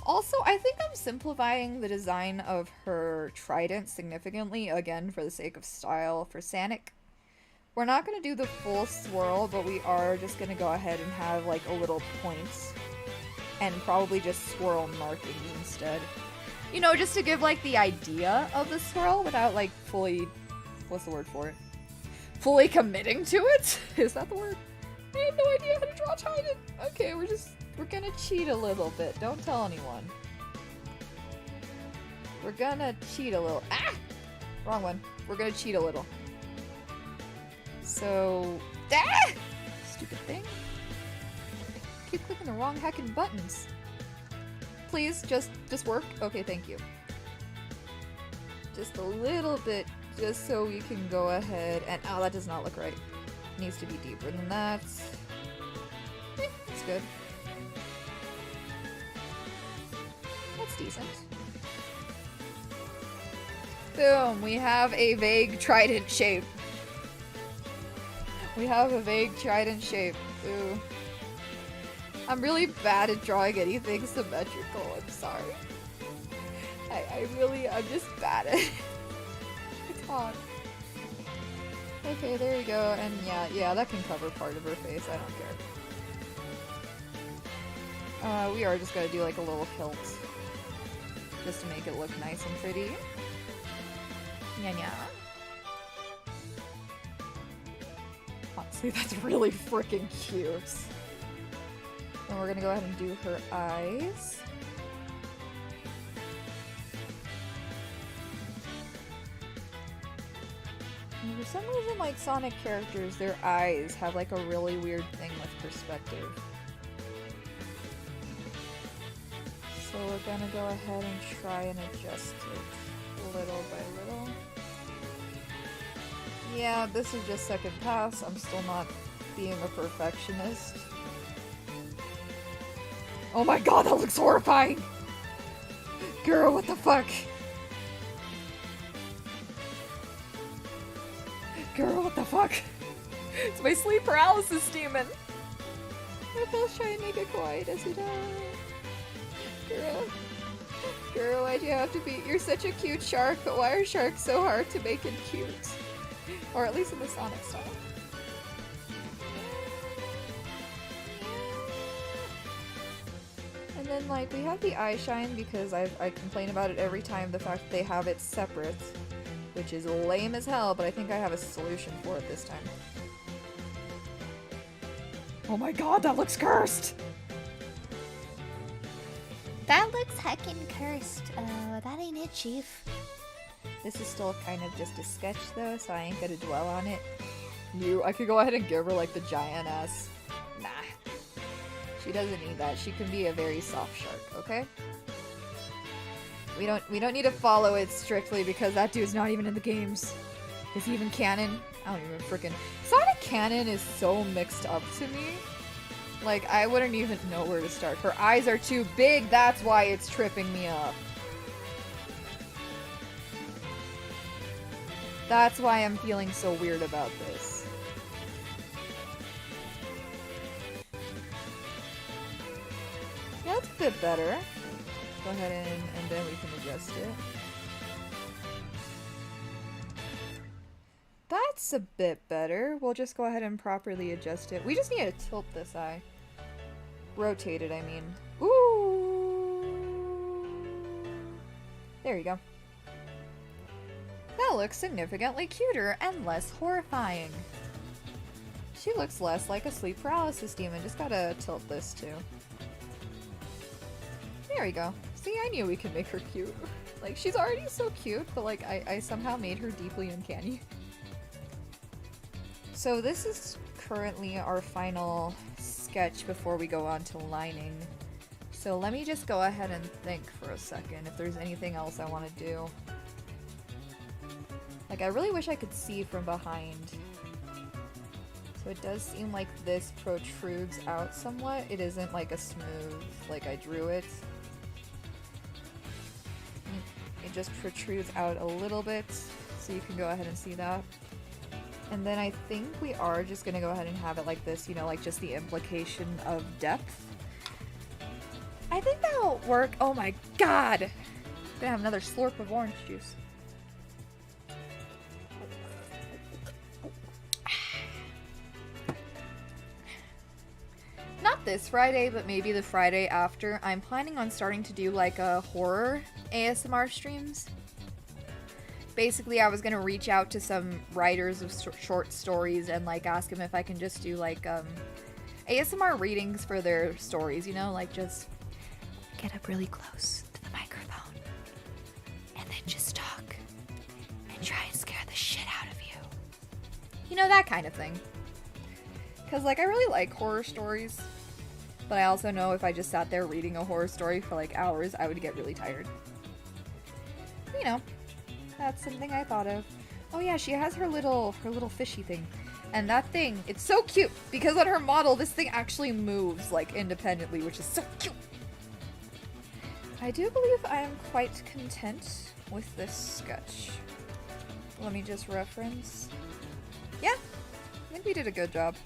Also, I think I'm simplifying the design of her trident significantly, again, for the sake of style for Sanic. We're not going to do the full swirl, but we are just going to go ahead and have, like, a little point. And probably just swirl markings instead. You know, just to give, like, the idea of the swirl without, like, fully... What's the word for it? Fully committing to it? Is that the word? I have no idea how to draw a trident. Okay, we're gonna cheat a little bit. Don't tell anyone. We're gonna cheat a little. Ah! Wrong one. We're gonna cheat a little. So, ah! Stupid thing. Keep clicking the wrong heckin' buttons. Please, just work. Okay, thank you. Just a little bit, just so we can go ahead and, oh, that does not look right. Needs to be deeper than that. That's good. That's decent. Boom, we have a vague trident shape. We have a vague trident shape. Ooh. I'm really bad at drawing anything symmetrical, I'm sorry. I'm just bad at it. It's hard. Okay, there you go, and yeah, that can cover part of her face, I don't care. We are just gonna do like a little hilt. Just to make it look nice and pretty. Yeah. Honestly, that's really freaking cute. And we're gonna go ahead and do her eyes. And for some reason, like Sonic characters, their eyes have like a really weird thing with perspective. So we're gonna go ahead and try and adjust it little by little. Yeah, this is just second pass. I'm still not being a perfectionist. Oh my god, that looks horrifying! Girl, what the fuck? Girl, what the fuck? It's my sleep paralysis demon! My pals try and make it quiet as you die. Girl. Girl, why'd you have to be? You're such a cute shark, but why are sharks so hard to make it cute? Or at least in the Sonic style. And then, like, we have the eye shine because I complain about it every time, the fact that they have it separate, which is lame as hell, but I think I have a solution for it this time. Oh my god, that looks cursed! That looks heckin' cursed. That ain't it, Chief. This is still kind of just a sketch though, so I ain't gonna dwell on it. I could go ahead and give her like the giant ass. Nah. She doesn't need that. She can be a very soft shark, okay? We don't need to follow it strictly because that dude's not even in the games. Is he even canon? I don't even frickin' Sonic canon is so mixed up to me. Like, I wouldn't even know where to start. Her eyes are too big, that's why it's tripping me up. That's why I'm feeling so weird about this. Yeah, that's a bit better. Go ahead and then we can adjust it. That's a bit better. We'll just go ahead and properly adjust it. We just need to tilt this eye. Rotate it, I mean. Ooh! There you go. That looks significantly cuter and less horrifying. She looks less like a sleep paralysis demon. Just gotta tilt this too. There we go. See, I knew we could make her cute. Like, she's already so cute, but like, I somehow made her deeply uncanny. So this is currently our final sketch before we go on to lining. So let me just go ahead and think for a second if there's anything else I want to do. Like, I really wish I could see from behind. So it does seem like this protrudes out somewhat. It isn't like a smooth, like I drew it. It just protrudes out a little bit, so you can go ahead and see that. And then I think we are just gonna go ahead and have it like this, you know, like just the implication of depth. I think that'll work. Oh my god! I'm gonna have another slurp of orange juice. Not this Friday, but maybe the Friday after. I'm planning on starting to do like a horror ASMR streams. Basically, I was gonna reach out to some writers of short stories and like ask them if I can just do like ASMR readings for their stories, you know, like just get up really close to the microphone and then just talk and try and scare the shit out of you. You know, that kind of thing. Cause like I really like horror stories, but I also know if I just sat there reading a horror story for like hours, I would get really tired. You know. That's something I thought of. Oh yeah, she has her little fishy thing. And that thing, it's so cute because on her model, this thing actually moves like independently, which is so cute. I do believe I am quite content with this sketch. Let me just reference. Yeah, I think we did a good job.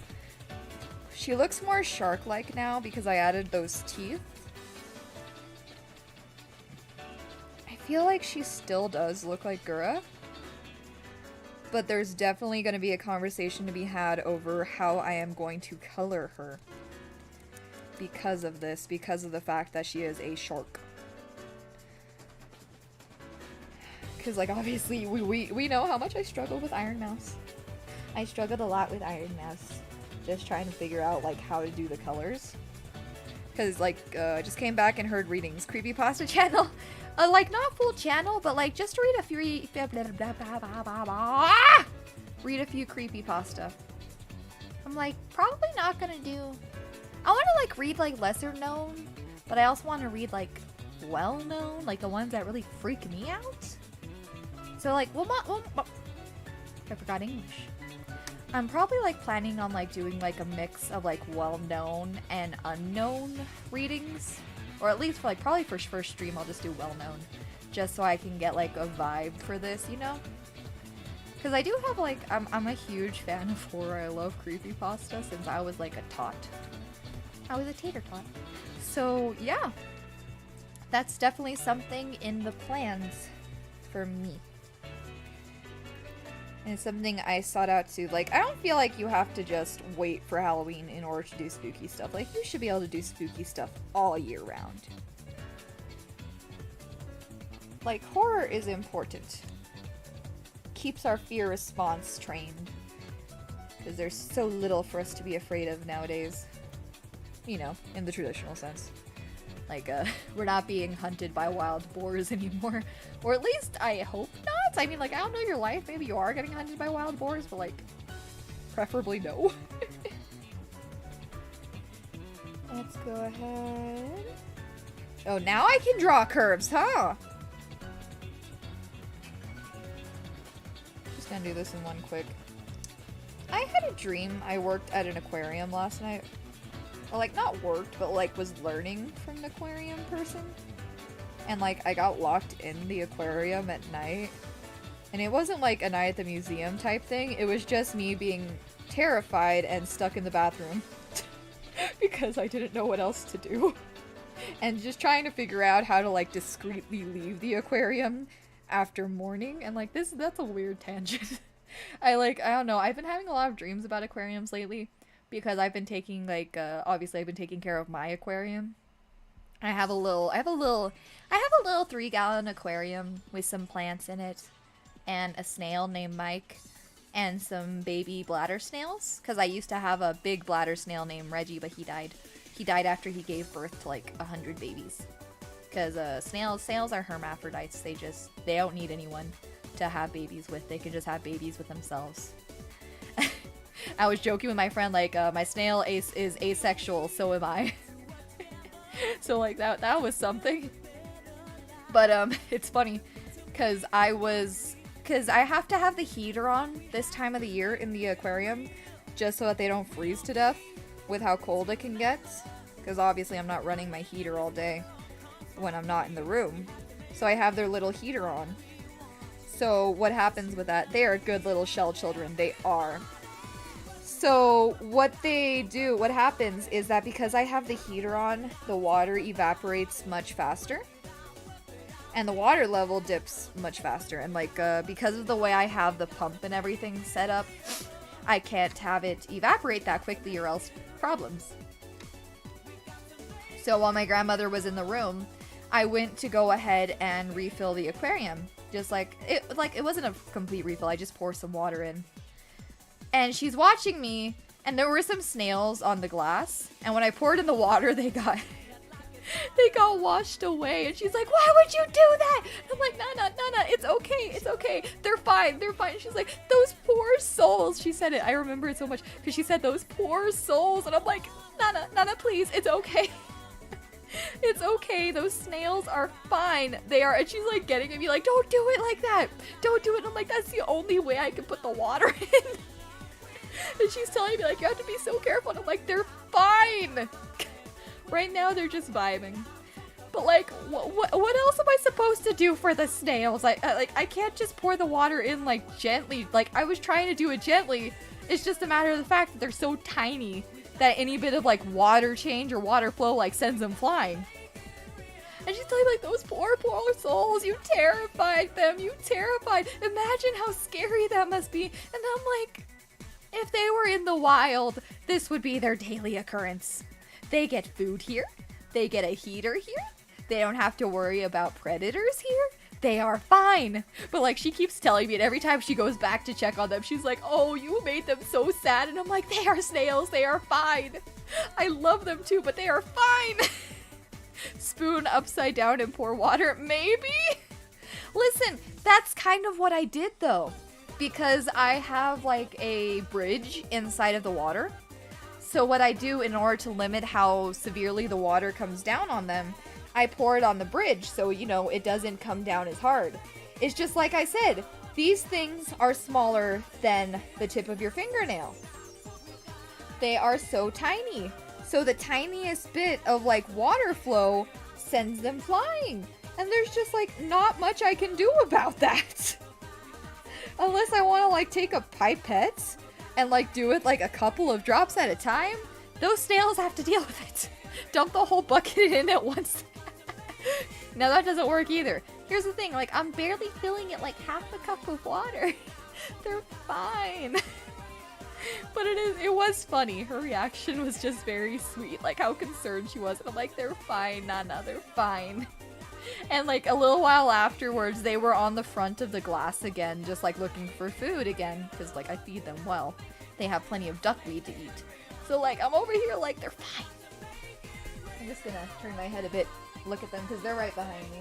She looks more shark-like now because I added those teeth. I feel like she still does look like Gura, but there's definitely going to be a conversation to be had over how I am going to color her because of this, because of the fact that she is a shark. Because, like, obviously, we know how much I struggled with Iron Mouse. I struggled a lot with Iron Mouse, just trying to figure out, like, how to do the colors. Because, like, I just came back and heard readings. Creepypasta channel. Like, not full channel, but, like, just read a few... read a few creepypasta. I'm, like, probably not gonna do... I want to, like, read, like, lesser known, but I also want to read, like, well known, like, the ones that really freak me out. So, like, I forgot English. I'm probably like planning on like doing like a mix of like well-known and unknown readings, or at least for like probably for first stream I'll just do well-known, just so I can get like a vibe for this, you know? Because I do have like I'm a huge fan of horror. I love creepypasta since I was like a tot. I was a tater tot. So yeah, that's definitely something in the plans for me. And it's something I sought out to, like, I don't feel like you have to just wait for Halloween in order to do spooky stuff. Like, you should be able to do spooky stuff all year round. Like, horror is important. Keeps our fear response trained. Because there's so little for us to be afraid of nowadays. You know, in the traditional sense. Like, we're not being hunted by wild boars anymore. Or at least, I hope not. I mean, like, I don't know your life. Maybe you are getting hunted by wild boars, but, like, preferably no. Let's go ahead. Oh, now I can draw curves, huh? Just gonna do this in one quick. I had a dream I worked at an aquarium last night. Well, like, not worked, but, like, was learning from the aquarium person. And, like, I got locked in the aquarium at night. And it wasn't, like, a night at the museum type thing. It was just me being terrified and stuck in the bathroom. Because I didn't know what else to do. And just trying to figure out how to, like, discreetly leave the aquarium after morning. And, like, that's a weird tangent. I don't know. I've been having a lot of dreams about aquariums lately. Because I've been taking, like, obviously I've been taking care of my aquarium. I have a little 3-gallon aquarium with some plants in it. And a snail named Mike. And some baby bladder snails. Because I used to have a big bladder snail named Reggie, but he died. He died after he gave birth to, like, 100 babies. Because, snails are hermaphrodites. They don't need anyone to have babies with. They can just have babies with themselves. I was joking with my friend, like, my snail is asexual, so am I. So, like, that was something. But, it's funny, because I have to have the heater on this time of the year in the aquarium, just so that they don't freeze to death with how cold it can get. Because obviously I'm not running my heater all day when I'm not in the room. So I have their little heater on. So what happens with that? They are good little shell children. They are. So what happens is that because I have the heater on, the water evaporates much faster. And the water level dips much faster. And like, because of the way I have the pump and everything set up, I can't have it evaporate that quickly or else problems. So while my grandmother was in the room, I went to go ahead and refill the aquarium. Just it wasn't a complete refill, I just poured some water in. And she's watching me, and there were some snails on the glass, and when I poured in the water, they got washed away, and she's like, "Why would you do that?" And I'm like, Nana, it's okay, they're fine. She's like, "Those poor souls," she said it, I remember it so much, because she said, "Those poor souls," and I'm like, Nana, please, it's okay. It's okay, those snails are fine. They are, and she's like getting at me like, "Don't do it like that, don't do it." And I'm like, "That's the only way I can put the water in." And she's telling me, like, "You have to be so careful." And I'm like, "They're fine." Right now, they're just vibing. But, like, what else am I supposed to do for the snails? I can't just pour the water in, like, gently. Like, I was trying to do it gently. It's just a matter of the fact that they're so tiny that any bit of, like, water change or water flow, like, sends them flying. And she's telling me, like, "Those poor souls, you terrified them, Imagine how scary that must be." And I'm like, if they were in the wild, this would be their daily occurrence. They get food here. They get a heater here. They don't have to worry about predators here. They are fine. But, like, she keeps telling me, and every time she goes back to check on them, she's like, "Oh, you made them so sad." And I'm like, "They are snails. They are fine. I love them too, but they are fine." Spoon upside down and pour water. Maybe? Listen, that's kind of what I did, though. Because I have, like, a bridge inside of the water. So what I do in order to limit how severely the water comes down on them, I pour it on the bridge so, you know, it doesn't come down as hard. It's just like I said, These things are smaller than the tip of your fingernail. They are so tiny. So the tiniest bit of like water flow sends them flying. And there's just like not much I can do about that. Unless I want to like take a pipette and like do it like a couple of drops at a time. Those snails have to deal with it. Dump the whole bucket in at once. Now that doesn't work either. Here's the thing, like I'm barely filling it like half a cup of water. They're fine. But it was funny. Her reaction was just very sweet, like how concerned she was. And I'm like, they're fine, Nana, they're fine. And like a little while afterwards, they were on the front of the glass again, just like looking for food again, because like I feed them well. They have plenty of duckweed to eat. So like I'm over here like they're fine. I'm just gonna turn my head a bit, look at them, because they're right behind me.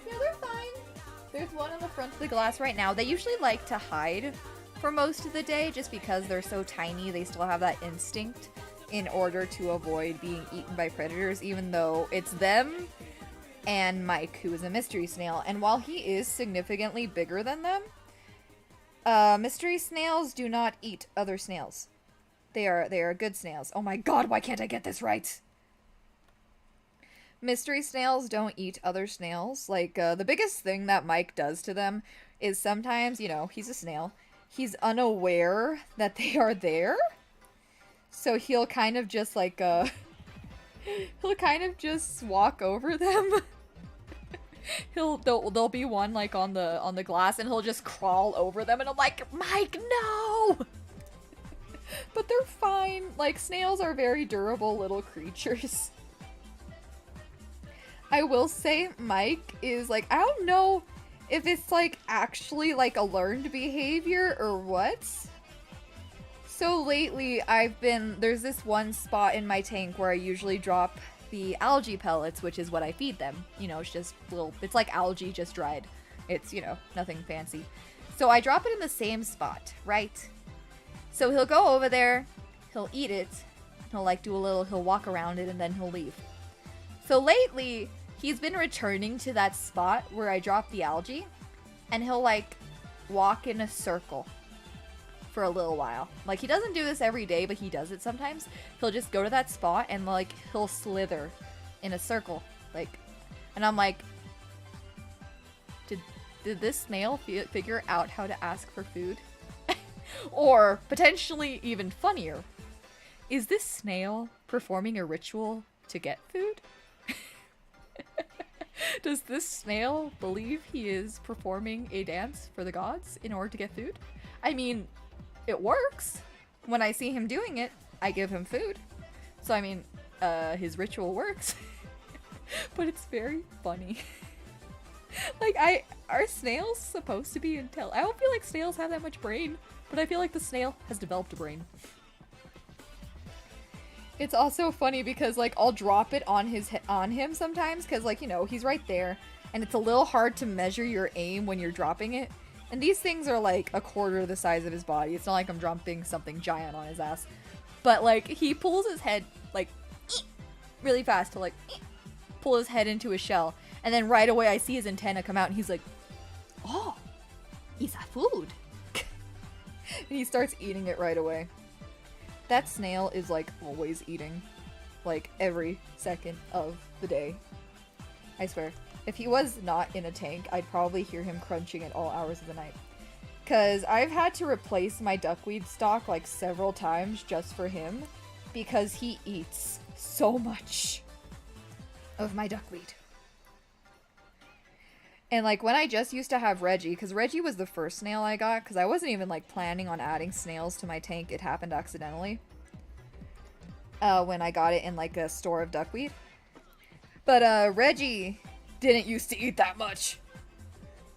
Yeah, they're fine. There's one on the front of the glass right now. They usually like to hide for most of the day just because they're so tiny. They still have that instinct in order to avoid being eaten by predators, even though it's them and Mike, who is a mystery snail. And while he is significantly bigger than them, mystery snails do not eat other snails. They are good snails. Oh my god, why can't I get this right? Mystery snails don't eat other snails. Like, the biggest thing that Mike does to them is sometimes, you know, he's a snail. He's unaware that they are there. So he'll kind of just like, he'll kind of just walk over them. There'll be one like on the glass and he'll just crawl over them and I'm like, Mike, no! But they're fine. Like, snails are very durable little creatures. I will say Mike is like, I don't know if it's like actually like a learned behavior or what. So lately there's this one spot in my tank where I usually drop the algae pellets, which is what I feed them. You know, it's just it's like algae just dried. It's, you know, nothing fancy. So I drop it in the same spot, right? So he'll go over there, he'll eat it, he'll like he'll walk around it and then he'll leave. So lately, he's been returning to that spot where I dropped the algae, and he'll like walk in a circle for a little while. Like, he doesn't do this every day, but he does it sometimes. He'll just go to that spot and like he'll slither in a circle, like, and I'm like, did this snail figure out how to ask for food? Or potentially even funnier, is this snail performing a ritual to get food? Does this snail believe he is performing a dance for the gods in order to get food? I mean, it works. When I see him doing it, I give him food. So I mean, his ritual works. But it's very funny. Like, are snails supposed to be I don't feel like snails have that much brain, but I feel like the snail has developed a brain. It's also funny because like I'll drop it on him sometimes because, like, you know, he's right there and it's a little hard to measure your aim when you're dropping it. And these things are like a quarter the size of his body. It's not like I'm dropping something giant on his ass. But like he pulls his head like really fast to like pull his head into his shell. And then right away I see his antenna come out and he's like, oh, it's a food. And he starts eating it right away. That snail is like always eating, like every second of the day. I swear. If he was not in a tank, I'd probably hear him crunching at all hours of the night. Cause I've had to replace my duckweed stock like several times just for him because he eats so much of my duckweed. And like when I just used to have Reggie, because Reggie was the first snail I got, because I wasn't even like planning on adding snails to my tank. It happened accidentally. When I got it in like a store of duckweed. But Reggie didn't used to eat that much.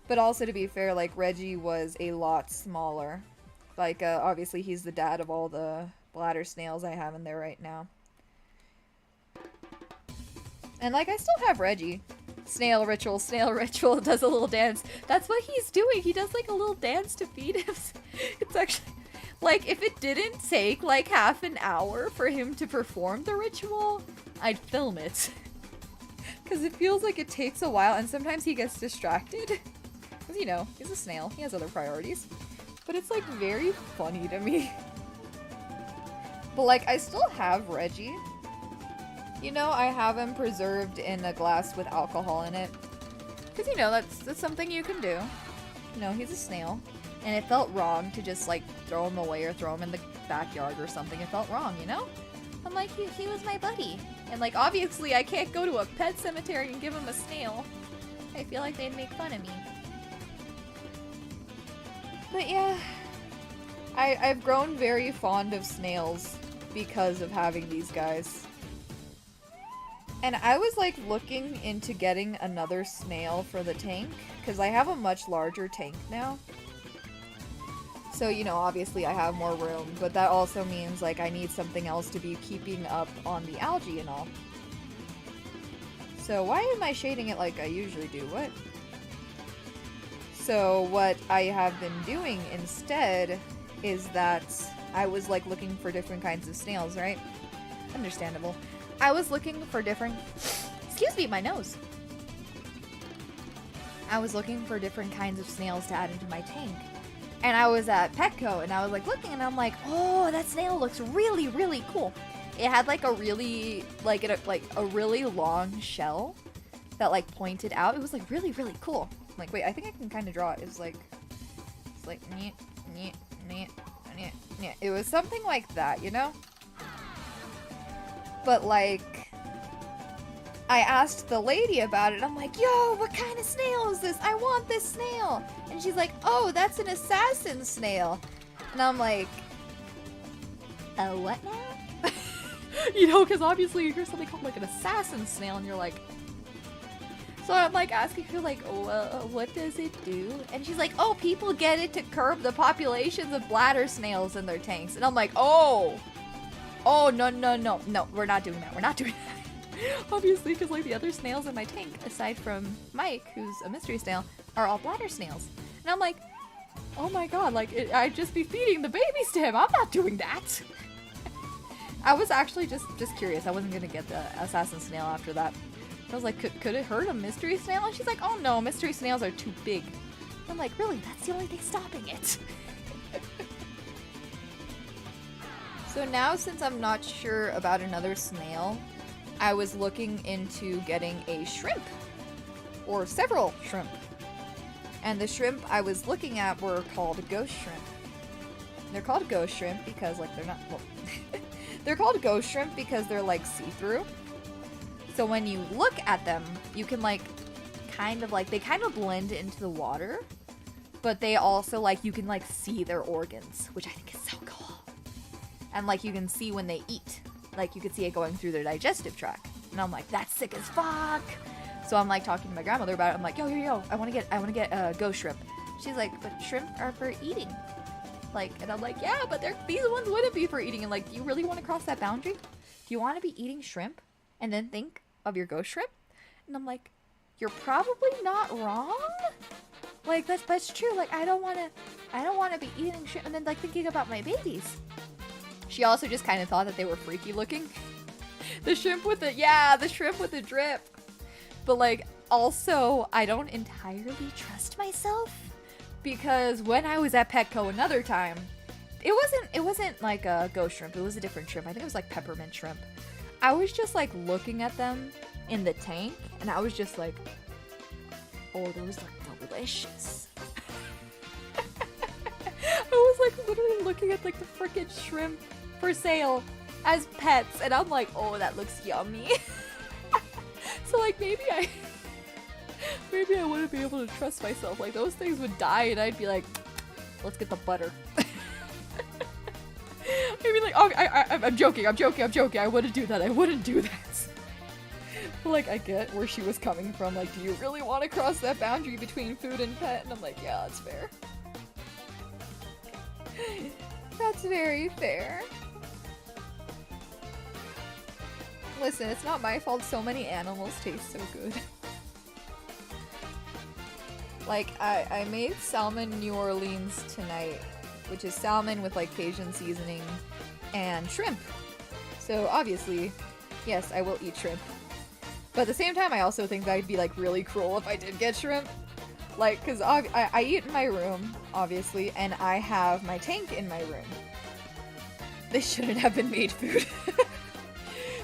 But also, to be fair, like Reggie was a lot smaller. Like obviously he's the dad of all the bladder snails I have in there right now. And like I still have Reggie. Snail ritual, does a little dance. That's what he's doing. He does like a little dance to feed him. It's actually, like, if it didn't take like half an hour for him to perform the ritual, I'd film it. Because it feels like it takes a while and sometimes he gets distracted. Because, you know, he's a snail. He has other priorities. But it's, like, very funny to me. But, like, I still have Reggie. You know, I have him preserved in a glass with alcohol in it. Because, you know, that's something you can do. You know, he's a snail. And it felt wrong to just, like, throw him away or throw him in the backyard or something. It felt wrong, you know? I'm like, he was my buddy. And, like, obviously I can't go to a pet cemetery and give him a snail. I feel like they'd make fun of me. But yeah, I've grown very fond of snails because of having these guys. And I was, like, looking into getting another snail for the tank, because I have a much larger tank now. So, you know, obviously I have more room, but that also means, like, I need something else to be keeping up on the algae and all. So why am I shading it like I usually do? What? So what I have been doing instead is that I was, like, looking for different kinds of snails, right? Understandable. I was looking for different... Excuse me, my nose! I was looking for different kinds of snails to add into my tank. And I was at Petco, and I was, like, looking, and I'm like, oh, that snail looks really, really cool. It had, like, a really, like, a really long shell that, like, pointed out. It was, like, really, really cool. I'm like, wait, I think I can kind of draw it. It's like, nyeh, nyeh, nyeh, nyeh, nyeh. It was something like that, you know? But, like, I asked the lady about it. I'm like, yo, what kind of snail is this? I want this snail. And she's like, oh, that's an assassin snail. And I'm like, what now? You know, because obviously you hear something called, like, an assassin snail, and you're like... So I'm, like, asking her, like, what does it do? And she's like, oh, people get it to curb the populations of bladder snails in their tanks. And I'm like, oh, no, we're not doing that. We're not doing that. Obviously, because, like, the other snails in my tank, aside from Mike, who's a mystery snail, are all bladder snails. And I'm like, oh my god, like, I'd just be feeding the babies to him. I'm not doing that. I was actually just curious. I wasn't gonna get the assassin snail after that. I was like, could it hurt a mystery snail? And she's like, oh no, mystery snails are too big. I'm like, really? That's the only thing stopping it. So now, since I'm not sure about another snail, I was looking into getting a shrimp. Or several shrimp. And the shrimp I was looking at were called ghost shrimp. They're called ghost shrimp because, like, they're not... Well, they're called ghost shrimp because they're, like, see-through. So when you look at them, you can, like, kind of, like, they kind of blend into the water. But they also, like, you can, like, see their organs, which I think is so cool. And, like, you can see when they eat. Like, you can see it going through their digestive tract. And I'm like, that's sick as fuck! So I'm, like, talking to my grandmother about it. I'm like, yo, I wanna get ghost shrimp. She's like, but shrimp are for eating. Like, and I'm like, yeah, but these ones wouldn't be for eating. And, like, do you really want to cross that boundary? Do you want to be eating shrimp and then think of your ghost shrimp? And I'm like, you're probably not wrong. Like, that's true. Like, I don't want to be eating shrimp and then, like, thinking about my babies. She also just kind of thought that they were freaky looking. The shrimp with the drip. But, like, also, I don't entirely trust myself. Because when I was at Petco another time, it wasn't like a ghost shrimp. It was a different shrimp. I think it was like peppermint shrimp. I was just, like, looking at them in the tank, and I was just like, oh, those look delicious. I was, like, literally looking at, like, the frickin' shrimp for sale as pets, and I'm like, oh, that looks yummy. So, like, maybe I wouldn't be able to trust myself. Like, those things would die, and I'd be like, let's get the butter. I'd be like, oh, I'm joking. I wouldn't do that. But, like, I get where she was coming from. Like, do you really want to cross that boundary between food and pet? And I'm like, yeah, that's fair. That's very fair. Listen, it's not my fault so many animals taste so good. Like, I made salmon New Orleans tonight, which is salmon with, like, Cajun seasoning and shrimp. So, obviously, yes, I will eat shrimp. But at the same time, I also think that I'd be, like, really cruel if I did get shrimp. Like, cause I eat in my room, obviously, and I have my tank in my room. They shouldn't have been made food.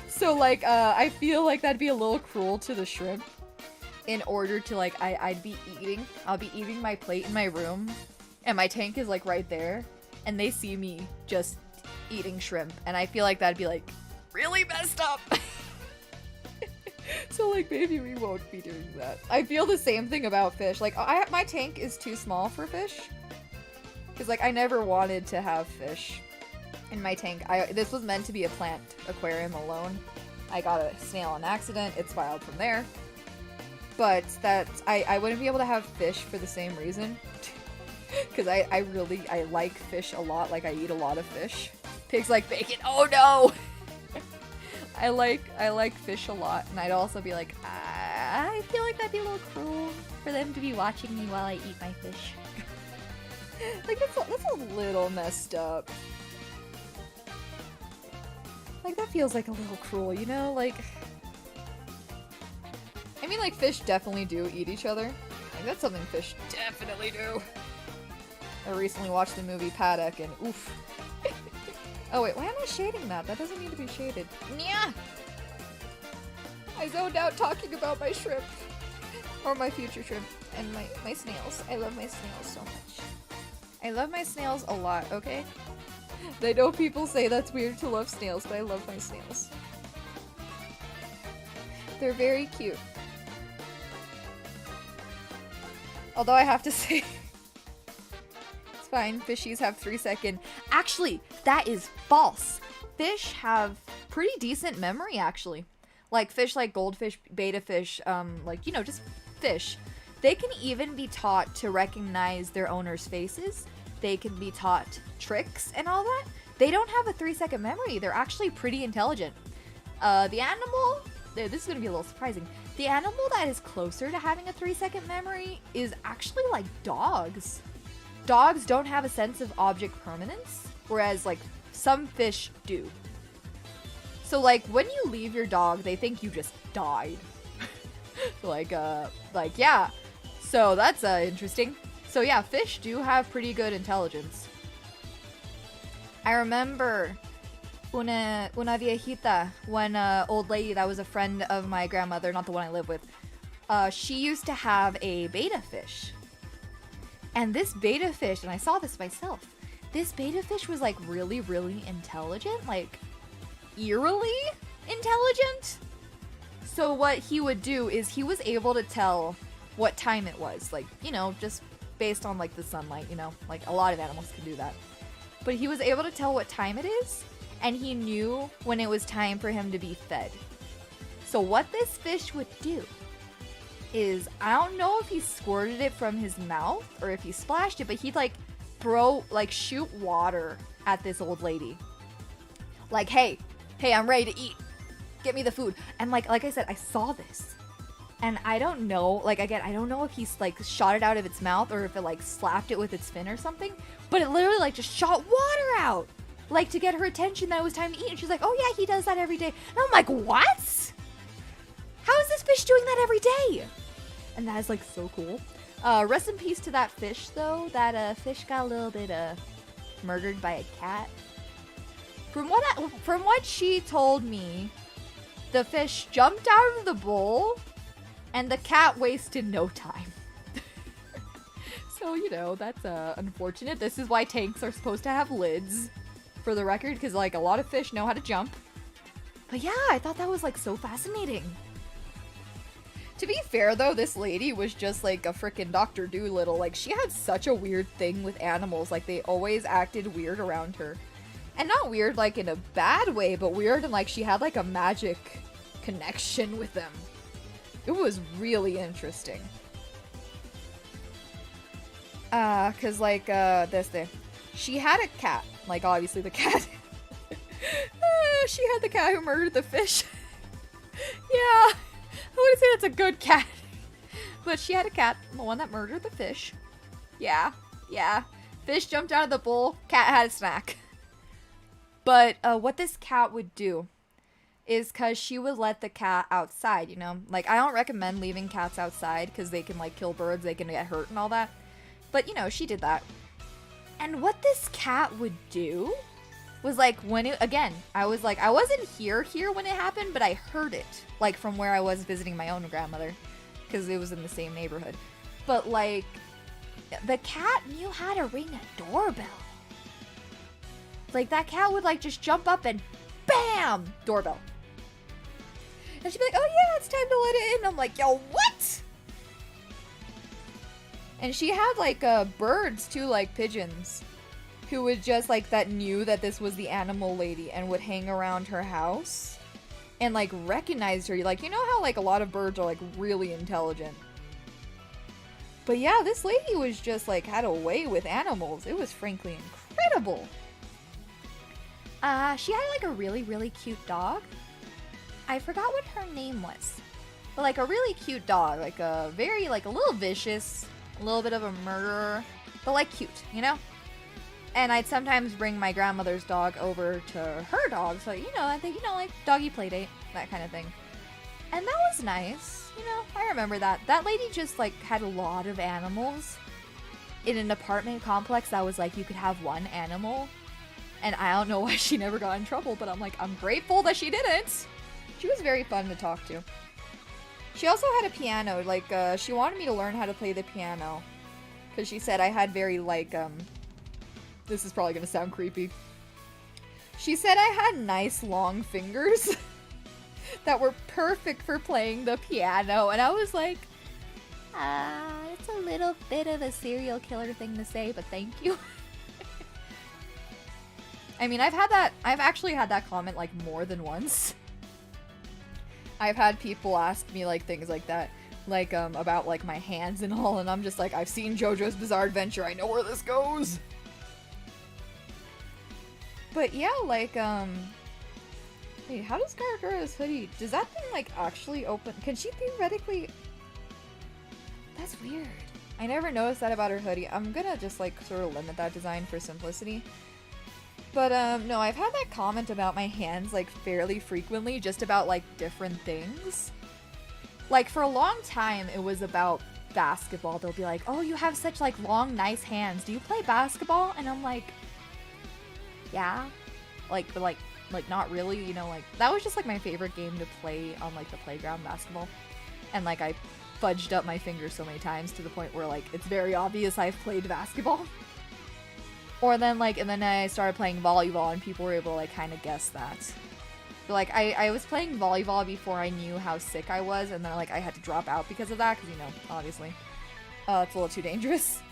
So like, I feel like that'd be a little cruel to the shrimp. In order to like, I'll be eating my plate in my room, and my tank is like right there, and they see me just eating shrimp, and I feel like that'd be like really messed up. So like maybe we won't be doing that. I feel the same thing about fish. Like my tank is too small for fish, because like I never wanted to have fish in my tank. This was meant to be a plant aquarium alone. I got a snail on accident. It's filed from there. But I wouldn't be able to have fish for the same reason. Because I like fish a lot. Like I eat a lot of fish. Pigs like bacon. Oh no! I like fish a lot, and I'd also be like, I feel like that'd be a little cruel for them to be watching me while I eat my fish. Like that's a little messed up. Like that feels like a little cruel, you know? Like, I mean, like fish definitely do eat each other. Like that's something fish definitely do. I recently watched the movie Paddock, and oof. Oh wait, why am I shading that? That doesn't need to be shaded. Nya! I zoned out talking about my shrimp. Or my future shrimp. And my snails. I love my snails so much. I love my snails a lot, okay? I know people say that's weird to love snails, but I love my snails. They're very cute. Although I have to say... Fine, fishies have 3-second. Actually, that is false. Fish have pretty decent memory, actually. Like fish like goldfish, betta fish, like, you know, just fish. They can even be taught to recognize their owner's faces. They can be taught tricks and all that. They don't have a 3-second memory. They're actually pretty intelligent. The animal, this is going to be a little surprising. The animal that is closer to having a 3-second memory is actually like dogs. Dogs don't have a sense of object permanence, whereas like some fish do. So like when you leave your dog, they think you just died. like yeah. So that's interesting. So yeah, fish do have pretty good intelligence. I remember una viejita, one old lady that was a friend of my grandmother, not the one I live with. She used to have a betta fish. And this betta fish, and I saw this myself, this betta fish was like really, really intelligent, like eerily intelligent. So what he would do is he was able to tell what time it was, like, you know, just based on like the sunlight, you know, like a lot of animals can do that. But he was able to tell what time it is, and he knew when it was time for him to be fed. So what this fish would do is, I don't know if he squirted it from his mouth or if he splashed it, but he'd like shoot water at this old lady. Like, hey, I'm ready to eat. Get me the food. And like I said, I saw this. And I don't know, like again, I don't know if he's like shot it out of its mouth or if it like slapped it with its fin or something, but it literally like just shot water out. Like to get her attention that it was time to eat. And she's like, oh yeah, he does that every day. And I'm like, what? How is this fish doing that every day? And that is like so cool. Rest in peace to that fish though. That fish got a little bit murdered by a cat. From what she told me, the fish jumped out of the bowl and the cat wasted no time. So, you know, that's unfortunate. This is why tanks are supposed to have lids, for the record, because like a lot of fish know how to jump. But yeah, I thought that was like so fascinating. To be fair, though, this lady was just like a freaking Dr. Dolittle. Like, she had such a weird thing with animals. Like, they always acted weird around her. And not weird, like, in a bad way, but weird in, like, she had, like, a magic connection with them. It was really interesting. Cause, like, she had a cat. Like, obviously the cat. She had the cat who murdered the fish. Yeah. I wouldn't say that's a good cat. But she had a cat, the one that murdered the fish. Yeah. Fish jumped out of the bowl, cat had a snack. But what this cat would do, is because she would let the cat outside, you know? Like, I don't recommend leaving cats outside because they can, like, kill birds, they can get hurt and all that. But, you know, she did that. And what this cat would do was, like, when it, again, I was, like, I wasn't here when it happened, but I heard it, like, from where I was visiting my own grandmother because it was in the same neighborhood. But, like, the cat knew how to ring a doorbell. Like, that cat would, like, just jump up and BAM! Doorbell. And she'd be like, oh yeah, it's time to let it in. I'm like, yo, what? And she had, like, birds, too, like pigeons, who would just, like, that knew that this was the animal lady and would hang around her house and, like, recognize her. Like, you know how, like, a lot of birds are, like, really intelligent. But yeah, this lady was just, like, had a way with animals. It was frankly incredible. She had, like, a really, really cute dog. I forgot what her name was. But, like, a really cute dog. Like, a very, like, a little vicious, a little bit of a murderer. But, like, cute, you know? And I'd sometimes bring my grandmother's dog over to her dog. So, you know, I think, you know, like, doggy play date. That kind of thing. And that was nice. You know, I remember that. That lady just, like, had a lot of animals in an apartment complex that was, like, you could have one animal. And I don't know why she never got in trouble, but I'm like, I'm grateful that she didn't. She was very fun to talk to. She also had a piano. Like, she wanted me to learn how to play the piano. Because she said I had very, like, this is probably going to sound creepy. She said I had nice long fingers that were perfect for playing the piano. And I was like, it's a little bit of a serial killer thing to say, but thank you. I mean, I've actually had that comment, like, more than once. I've had people ask me, like, things like that. Like, about, like, my hands and all, and I'm just like, I've seen JoJo's Bizarre Adventure, I know where this goes! But yeah, like, wait, how does Gargara's hoodie, does that thing, like, actually open? Can she theoretically... That's weird. I never noticed that about her hoodie. I'm gonna just, like, sort of limit that design for simplicity. But, no, I've had that comment about my hands, like, fairly frequently, just about, like, different things. Like, for a long time, it was about basketball. They'll be like, oh, you have such, like, long, nice hands. Do you play basketball? And I'm like, yeah. Like, but, like, not really, you know, like, that was just, like, my favorite game to play on, like, the playground, basketball. And, like, I fudged up my fingers so many times to the point where, like, it's very obvious I've played basketball. Or then, like, and then I started playing volleyball and people were able to, like, kind of guess that. But, like, I was playing volleyball before I knew how sick I was, and then, like, I had to drop out because of that, because, you know, obviously. It's a little too dangerous.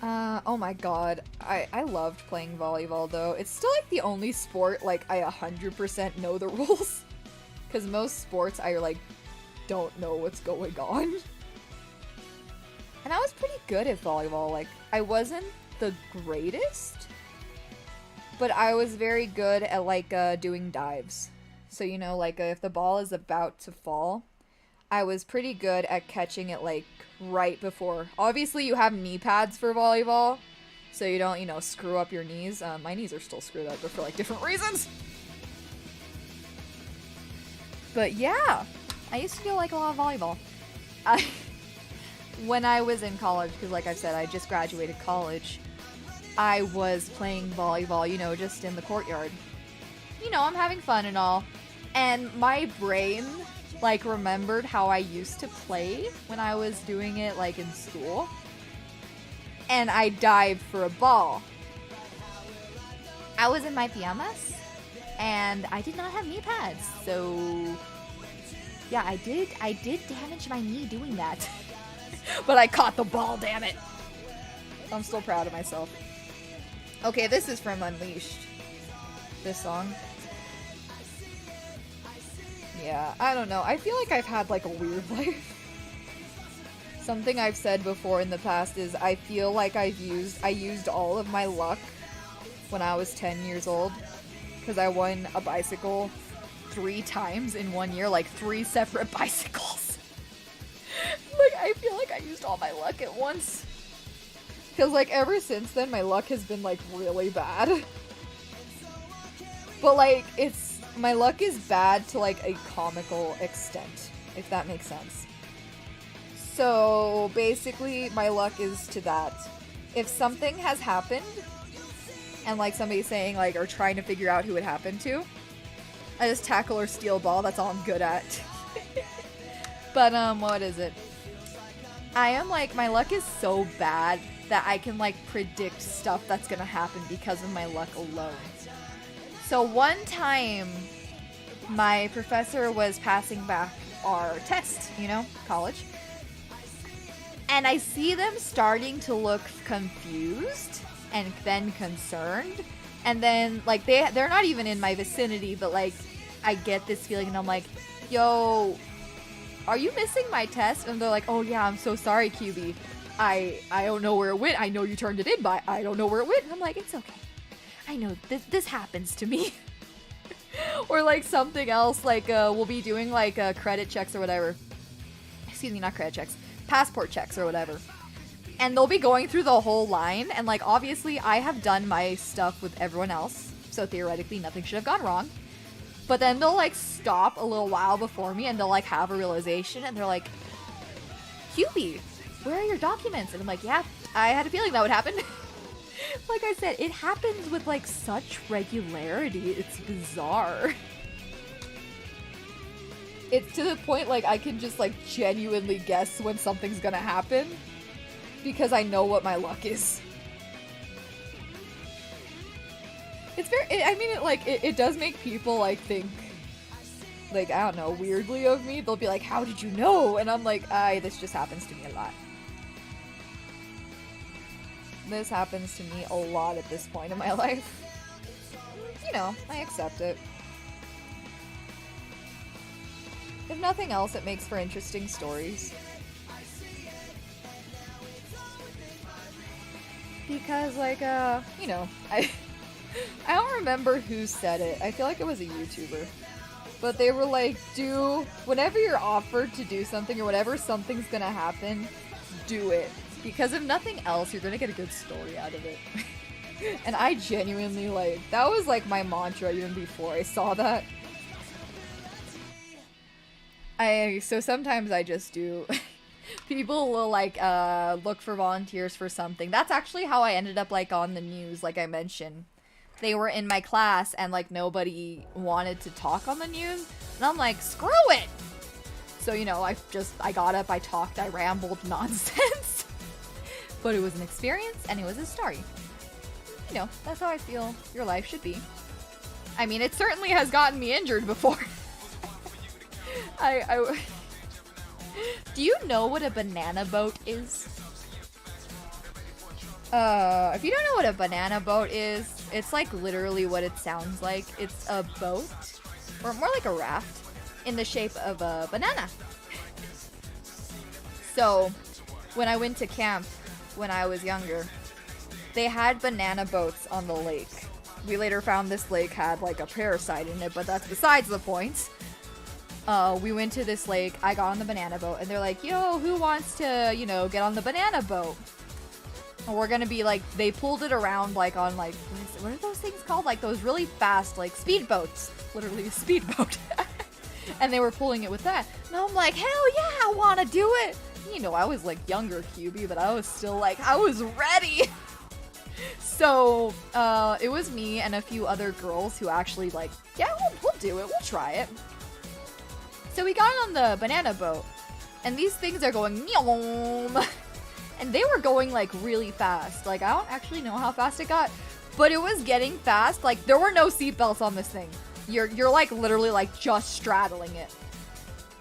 Oh my god. I loved playing volleyball, though. It's still, like, the only sport, like, I 100% know the rules. Because most sports, I, like, don't know what's going on. And I was pretty good at volleyball. Like, I wasn't the greatest, but I was very good at, like, doing dives. So, you know, like, if the ball is about to fall, I was pretty good at catching it, like, right before. Obviously, you have knee pads for volleyball, so you don't, you know, screw up your knees. My knees are still screwed up, but for, like, different reasons. But, yeah, I used to do, like, a lot of volleyball. When I was in college, because like I said, I just graduated college, I was playing volleyball, you know, just in the courtyard. You know, I'm having fun and all. And my brain, like, remembered how I used to play when I was doing it, like, in school. And I dived for a ball. I was in my pajamas, and I did not have knee pads, so... Yeah, I did damage my knee doing that. But I caught the ball, damn it! I'm still proud of myself. Okay, this is from Unleashed. This song. Yeah, I don't know. I feel like I've had, like, a weird life. Something I've said before in the past is I feel like I used all of my luck when I was 10 years old. Because I won a bicycle 3 times in 1 year. Like, 3 separate bicycles. Like, I feel like I used all my luck at once. Because, like, ever since then, my luck has been, like, really bad. But, like, it's my luck is bad to like a comical extent, if that makes sense. So basically my luck is to that. If something has happened and like somebody's saying like or trying to figure out who it happened to, I just tackle or steal ball. That's all I'm good at. But what is it? I am like, my luck is so bad that I can like predict stuff that's gonna happen because of my luck alone. So one time my professor was passing back our test, you know, college. And I see them starting to look confused and then concerned. And then like they're not even in my vicinity, but like I get this feeling and I'm like, yo, are you missing my test? And they're like, oh yeah, I'm so sorry, QB. I don't know where it went. I know you turned it in, but I don't know where it went. And I'm like, it's okay. I know this happens to me. Or like something else, like we'll be doing like credit checks or whatever. Excuse me, not credit checks. Passport checks or whatever. And they'll be going through the whole line. And like obviously I have done my stuff with everyone else. So theoretically nothing should have gone wrong. But then they'll like stop a little while before me and they'll like have a realization and they're like, QB, where are your documents? And I'm like, yeah, I had a feeling that would happen. Like I said, it happens with like such regularity. It's bizarre. It's to the point like I can just like genuinely guess when something's gonna happen because I know what my luck is. It's very, I mean, it does make people, like, think, like, I don't know, weirdly of me. They'll be like, how did you know? And I'm like, this just happens to me a lot. This happens to me a lot at this point in my life. You know, I accept it. If nothing else, it makes for interesting stories. Because, like, you know, I don't remember who said it. I feel like it was a YouTuber. But they were like, whenever you're offered to do something or whatever, something's gonna happen, do it. Because if nothing else, you're gonna get a good story out of it. And I genuinely, like, that was like my mantra even before I saw that. So sometimes I just do. People will, like, look for volunteers for something. That's actually how I ended up, like, on the news, like I mentioned. They were in my class and like nobody wanted to talk on the news and I'm like, screw it. So, you know, I got up, I talked, I rambled nonsense. But it was an experience and it was a story. You know, that's how I feel your life should be. I mean, it certainly has gotten me injured before. Do you know what a banana boat is? If you don't know what a banana boat is, it's like literally what it sounds like. It's a boat, or more like a raft, in the shape of a banana. So, when I went to camp when I was younger, they had banana boats on the lake. We later found this lake had like a parasite in it, but that's besides the point. We went to this lake, I got on the banana boat, and they're like, yo, who wants to, you know, get on the banana boat? And we're gonna be like, they pulled it around like on like, what are those things called? Like those really fast, like speedboats. Literally a speedboat. And they were pulling it with that. And I'm like, hell yeah, I wanna do it. You know, I was like younger QB, but I was still like, I was ready. So, it was me and a few other girls who actually like, yeah, we'll do it, we'll try it. So we got on the banana boat, and these things are going, nyom. And they were going like really fast. Like, I don't actually know how fast it got, but it was getting fast. Like, there were no seatbelts on this thing. You're like literally like just straddling it.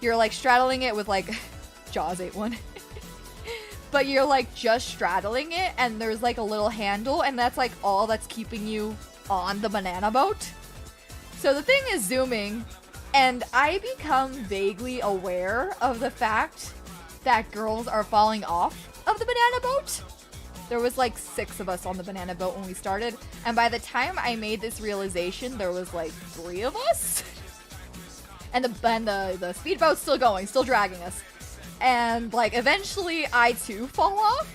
You're like straddling it with like, Jaws ate one. But you're like just straddling it, and there's like a little handle, and that's like all that's keeping you on the banana boat. So the thing is zooming, and I become vaguely aware of the fact that girls are falling off of the banana boat. There was like 6 of us on the banana boat when we started, and by the time I made this realization, there was like 3 of us. And the speedboat's still going, still dragging us. And like eventually I too fall off.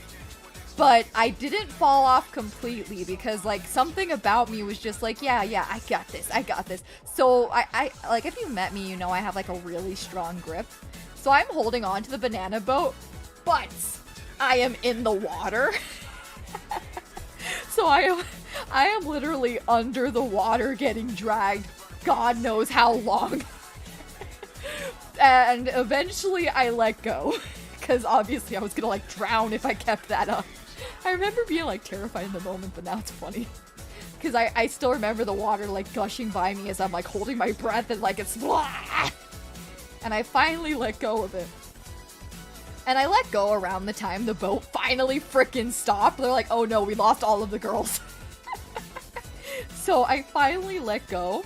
But I didn't fall off completely because, like, something about me was just like, yeah, I got this. So I like, if you met me, you know I have like a really strong grip. So I'm holding on to the banana boat, but I am in the water. So I am literally under the water getting dragged God knows how long. And eventually I let go. Because obviously I was gonna like drown if I kept that up. I remember being like terrified in the moment, but now it's funny. Because I still remember the water like gushing by me as I'm like holding my breath and like it's blah! And I finally let go of it. And I let go around the time the boat finally frickin' stopped. They're like, oh no, we lost all of the girls. So I finally let go.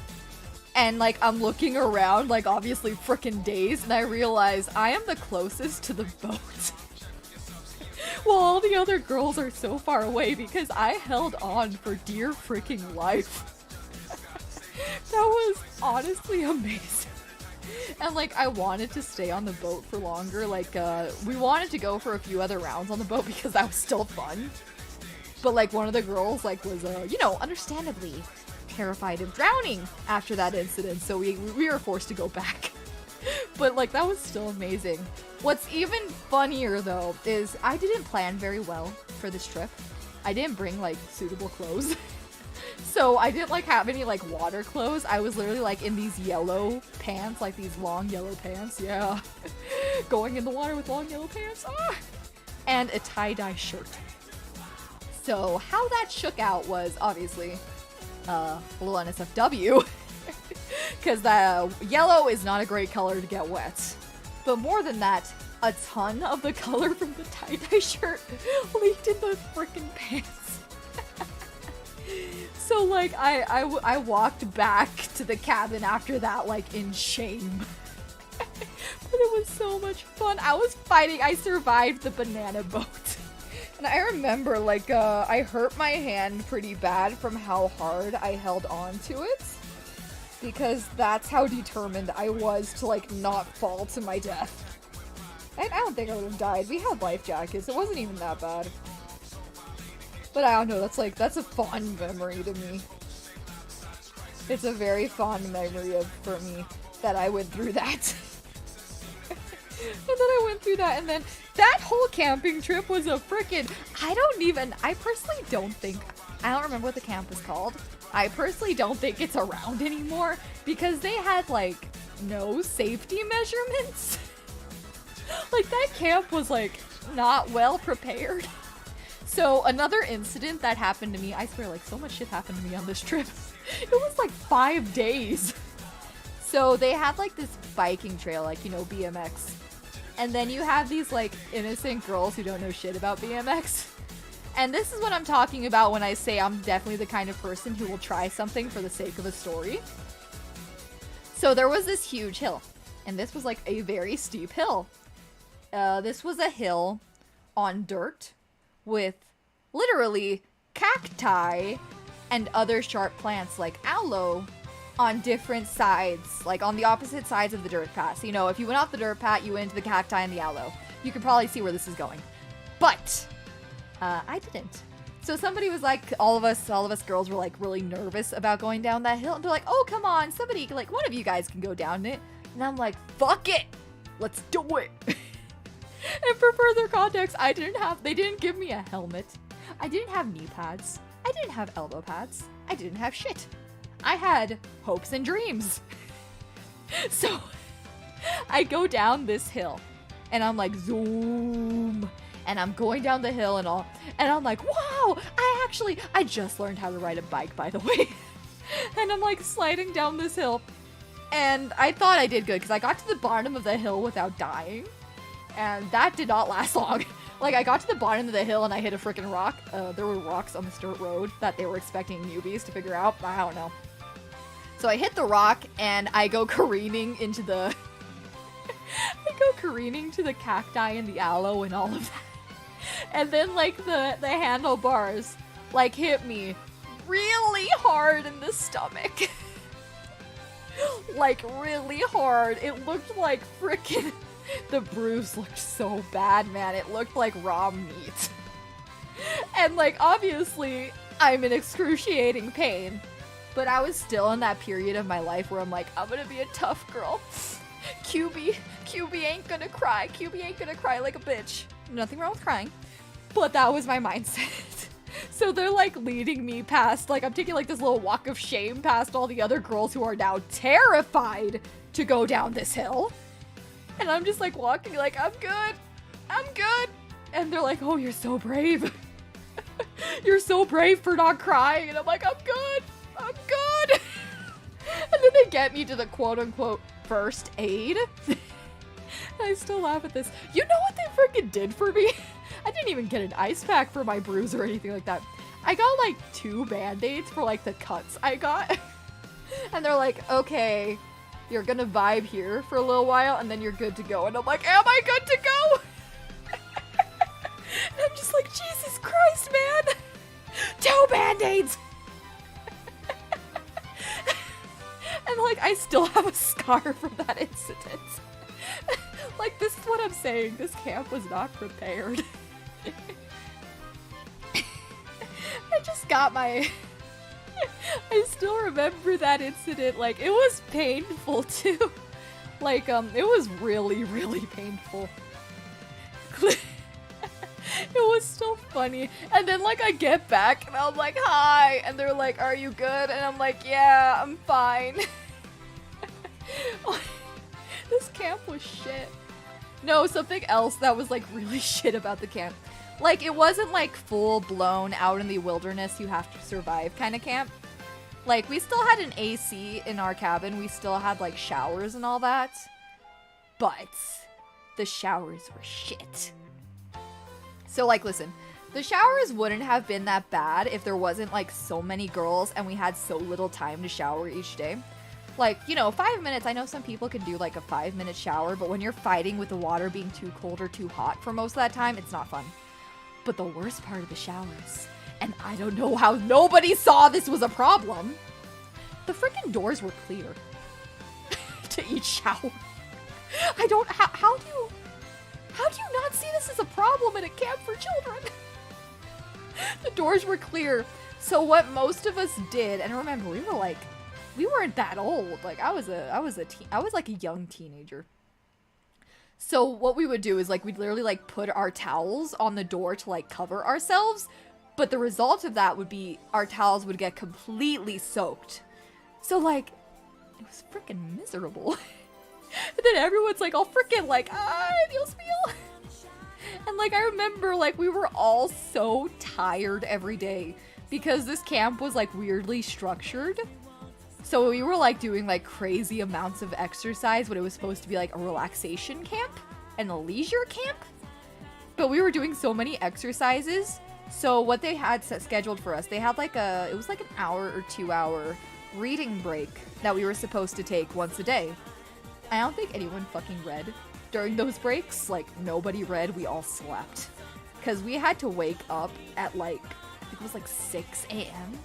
And like I'm looking around like obviously frickin' dazed, and I realize I am the closest to the boat. Well, all the other girls are so far away because I held on for dear freaking life. That was honestly amazing. And like I wanted to stay on the boat for longer. Like we wanted to go for a few other rounds on the boat because that was still fun. But like one of the girls like was you know, understandably terrified of drowning after that incident, so we were forced to go back. But like that was still amazing. What's even funnier though is I didn't plan very well for this trip. I didn't bring like suitable clothes. So I didn't like have any like water clothes. I was literally like in these yellow pants, like these long yellow pants, yeah. Going in the water with long yellow pants. Ah! And a tie-dye shirt. So how that shook out was obviously a little NSFW. Because the yellow is not a great color to get wet. But more than that, a ton of the color from the tie-dye shirt leaked in the freaking pants. So like I walked back to the cabin after that like in shame. But it was so much fun. I was fighting. I survived the banana boat. And I remember like I hurt my hand pretty bad from how hard I held on to it. Because that's how determined I was to like not fall to my death. I don't think I would have died. We had life jackets. It wasn't even that bad. But I don't know, that's a fond memory to me. It's a very fond memory for me that I went through that. And then that whole camping trip was a frickin' I personally don't think, I don't remember what the camp is called. I personally don't think it's around anymore because they had like no safety measurements. Like that camp was like not well prepared. So another incident that happened to me, I swear like so much shit happened to me on this trip. It was like 5 days. So they had like this biking trail, like, you know, BMX. And then you have these like innocent girls who don't know shit about BMX. And this is what I'm talking about when I say I'm definitely the kind of person who will try something for the sake of a story. So there was this huge hill. And this was like a very steep hill. This was a hill on dirt with literally cacti and other sharp plants like aloe on different sides, like on the opposite sides of the dirt path. So, you know, if you went off the dirt path, you went into the cacti and the aloe. You could probably see where this is going. But I didn't. So somebody was like, all of us girls were like really nervous about going down that hill. And they're like, oh, come on, somebody, like one of you guys can go down it. And I'm like, fuck it. Let's do it. And for further context, they didn't give me a helmet. I didn't have knee pads. I didn't have elbow pads. I didn't have shit. I had hopes and dreams. So I go down this hill and I'm like, zoom. And I'm going down the hill and all. And I'm like, wow, I just learned how to ride a bike, by the way. And I'm like sliding down this hill. And I thought I did good because I got to the bottom of the hill without dying. And that did not last long. Like, I got to the bottom of the hill and I hit a freaking rock. There were rocks on this dirt road that they were expecting newbies to figure out. I don't know. So I hit the rock and I go careening into the... to the cacti and the aloe and all of that. And then, like, the handlebars, like, hit me really hard in the stomach. Like, really hard. It looked like frickin'... The bruise looked so bad, man. It looked like raw meat. And like, obviously, I'm in excruciating pain. But I was still in that period of my life where I'm like, I'm gonna be a tough girl. QB ain't gonna cry. QB ain't gonna cry like a bitch. Nothing wrong with crying. But that was my mindset. So they're like leading me past, like I'm taking like this little walk of shame past all the other girls who are now terrified to go down this hill. And I'm just like walking like, I'm good. And they're like, oh, you're so brave. You're so brave for not crying. And I'm like, I'm good. And then they get me to the quote unquote first aid. I still laugh at this. You know what they freaking did for me? I didn't even get an ice pack for my bruise or anything like that. I got like 2 band-aids for like the cuts I got. And they're like, okay, you're gonna vibe here for a little while and then you're good to go. And I'm like, am I good to go? And I'm just like, Jesus Christ, man. 2 band-aids. And like, I still have a scar from that incident. Like, this is what I'm saying. This camp was not prepared. I just got my... I still remember that incident. Like, it was painful too. Like, it was really, really painful. It was so funny. And then, like, I get back and I'm like, hi. And they're like, are you good? And I'm like, yeah, I'm fine. This camp was shit. No, something else that was, like, really shit about the camp. Like, it wasn't, like, full-blown out in the wilderness, you have to survive kind of camp. Like, we still had an AC in our cabin. We still had, like, showers and all that. But the showers were shit. So, like, listen, the showers wouldn't have been that bad if there wasn't, like, so many girls and we had so little time to shower each day. Like, you know, 5 minutes, I know some people can do, like, a 5-minute shower, but when you're fighting with the water being too cold or too hot for most of that time, it's not fun. But the worst part of the showers, and I don't know how nobody saw this was a problem, the freaking doors were clear to each shower. I don't, how do you not see this as a problem in a camp for children? The doors were clear. So what most of us did, and remember, we weren't that old. Like, I was like a young teenager. So what we would do is, like, we'd literally, like, put our towels on the door to, like, cover ourselves. But the result of that would be our towels would get completely soaked. So, like, it was freaking miserable. And then everyone's like, all freaking, like, Dios mío. And, like, I remember, like, we were all so tired every day because this camp was, like, weirdly structured. So we were, like, doing, like, crazy amounts of exercise when it was supposed to be, like, a relaxation camp and a leisure camp. But we were doing so many exercises. So what they had scheduled for us, they had, like, it was, like, an hour or 2 hour reading break that we were supposed to take once a day. I don't think anyone fucking read during those breaks. Like, nobody read. We all slept. Because we had to wake up at, like, I think it was, like, 6 a.m.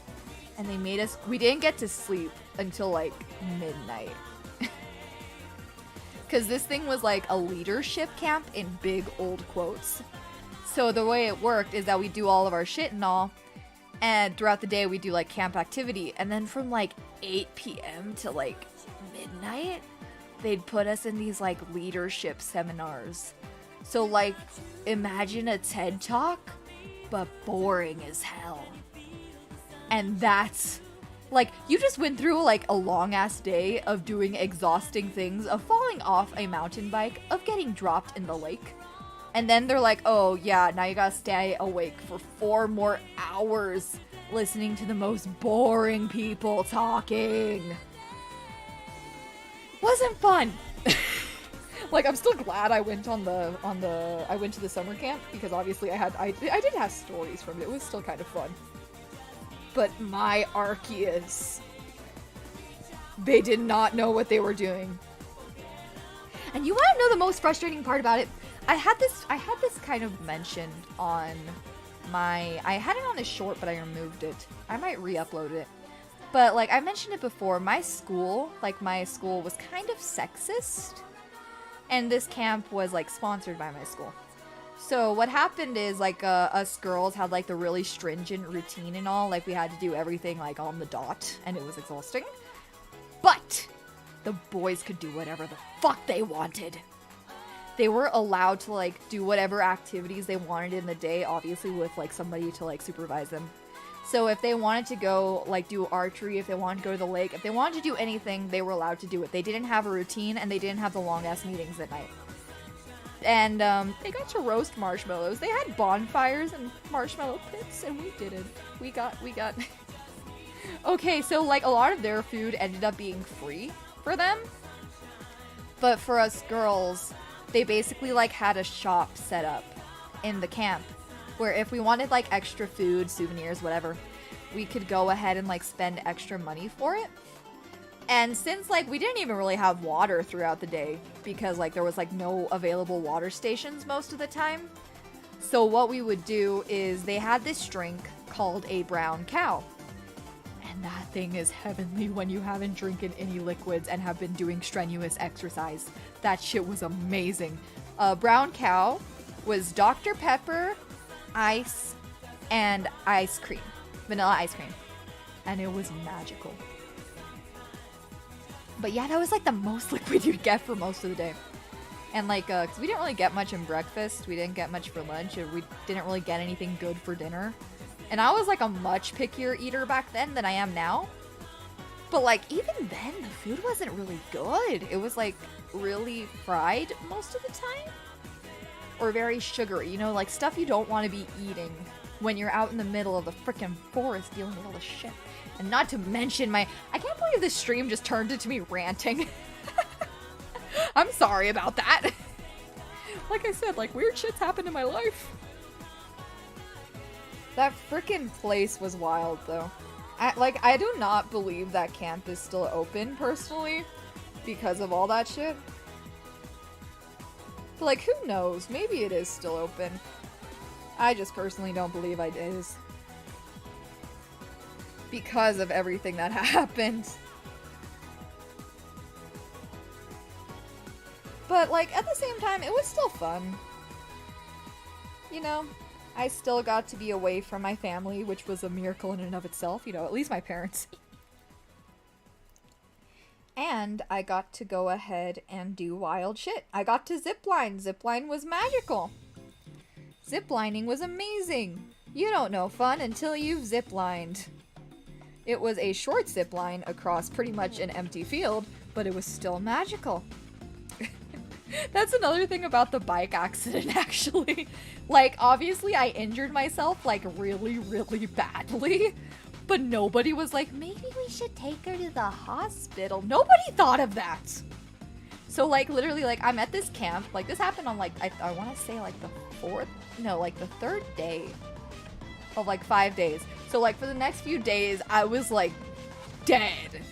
And they made us... We didn't get to sleep until, like, midnight. Because this thing was, like, a leadership camp in big old quotes. So the way it worked is that we do all of our shit and all. And throughout the day, we do, like, camp activity. And then from, like, 8 p.m. to, like, midnight, they'd put us in these, like, leadership seminars. So, like, imagine a TED Talk, but boring as hell. And that's, like, you just went through, like, a long-ass day of doing exhausting things, of falling off a mountain bike, of getting dropped in the lake. And then they're like, oh, yeah, now you gotta stay awake for 4 more hours listening to the most boring people talking. Wasn't fun. Like, I'm still glad I went I went to the summer camp, because obviously I did have stories from it. It was still kind of fun. But my Arceus, they did not know what they were doing. And you want to know the most frustrating part about it? I had this kind of mentioned on I had it on a short, but I removed it. I might re-upload it. But, like, I mentioned it before, my school was kind of sexist. And this camp was, like, sponsored by my school. So what happened is, like, us girls had, like, the really stringent routine and all. Like, we had to do everything, like, on the dot, and it was exhausting. But the boys could do whatever the fuck they wanted. They were allowed to, like, do whatever activities they wanted in the day, obviously with, like, somebody to, like, supervise them. So if they wanted to go, like, do archery, if they wanted to go to the lake, if they wanted to do anything, they were allowed to do it. They didn't have a routine, and they didn't have the long-ass meetings at night. And, they got to roast marshmallows. They had bonfires and marshmallow pits, and we didn't. We got... Okay, so, like, a lot of their food ended up being free for them. But for us girls, they basically, like, had a shop set up in the camp where if we wanted, like, extra food, souvenirs, whatever, we could go ahead and, like, spend extra money for it. And since, like, we didn't even really have water throughout the day because, like, there was, like, no available water stations most of the time. So what we would do is they had this drink called a brown cow. And that thing is heavenly when you haven't drinking any liquids and have been doing strenuous exercise. That shit was amazing. Brown cow was Dr. Pepper, ice, and ice cream. Vanilla ice cream. And it was magical. But yeah, that was like the most liquid you'd get for most of the day. And like, cause we didn't really get much in breakfast, we didn't get much for lunch, and we didn't really get anything good for dinner. And I was like a much pickier eater back then than I am now. But like, even then, the food wasn't really good. It was like really fried most of the time. Or very sugary, you know, like stuff you don't want to be eating when you're out in the middle of the frickin' forest dealing with all this shit. And not to mention I can't believe this stream just turned into me ranting. I'm sorry about that. Like I said, like weird shit's happened in my life. That frickin' place was wild though. I do not believe that camp is still open personally because of all that shit. But like who knows? Maybe it is still open. I just personally don't believe it is. Because of everything that happened. But, like, at the same time, it was still fun. You know, I still got to be away from my family, which was a miracle in and of itself, you know, at least my parents. And I got to go ahead and do wild shit. I got to zipline. Zipline was magical. Ziplining was amazing. You don't know fun until you've ziplined. It was a short zip line across pretty much an empty field, but it was still magical. That's another thing about the bike accident, actually. Like, obviously I injured myself, like, really, really badly, but nobody was like, maybe we should take her to the hospital. Nobody thought of that. So, like, literally, like, I'm at this camp. Like, this happened on, like, I want to say, like, the third day of, like, 5 days. So, like, for the next few days, I was, like, dead.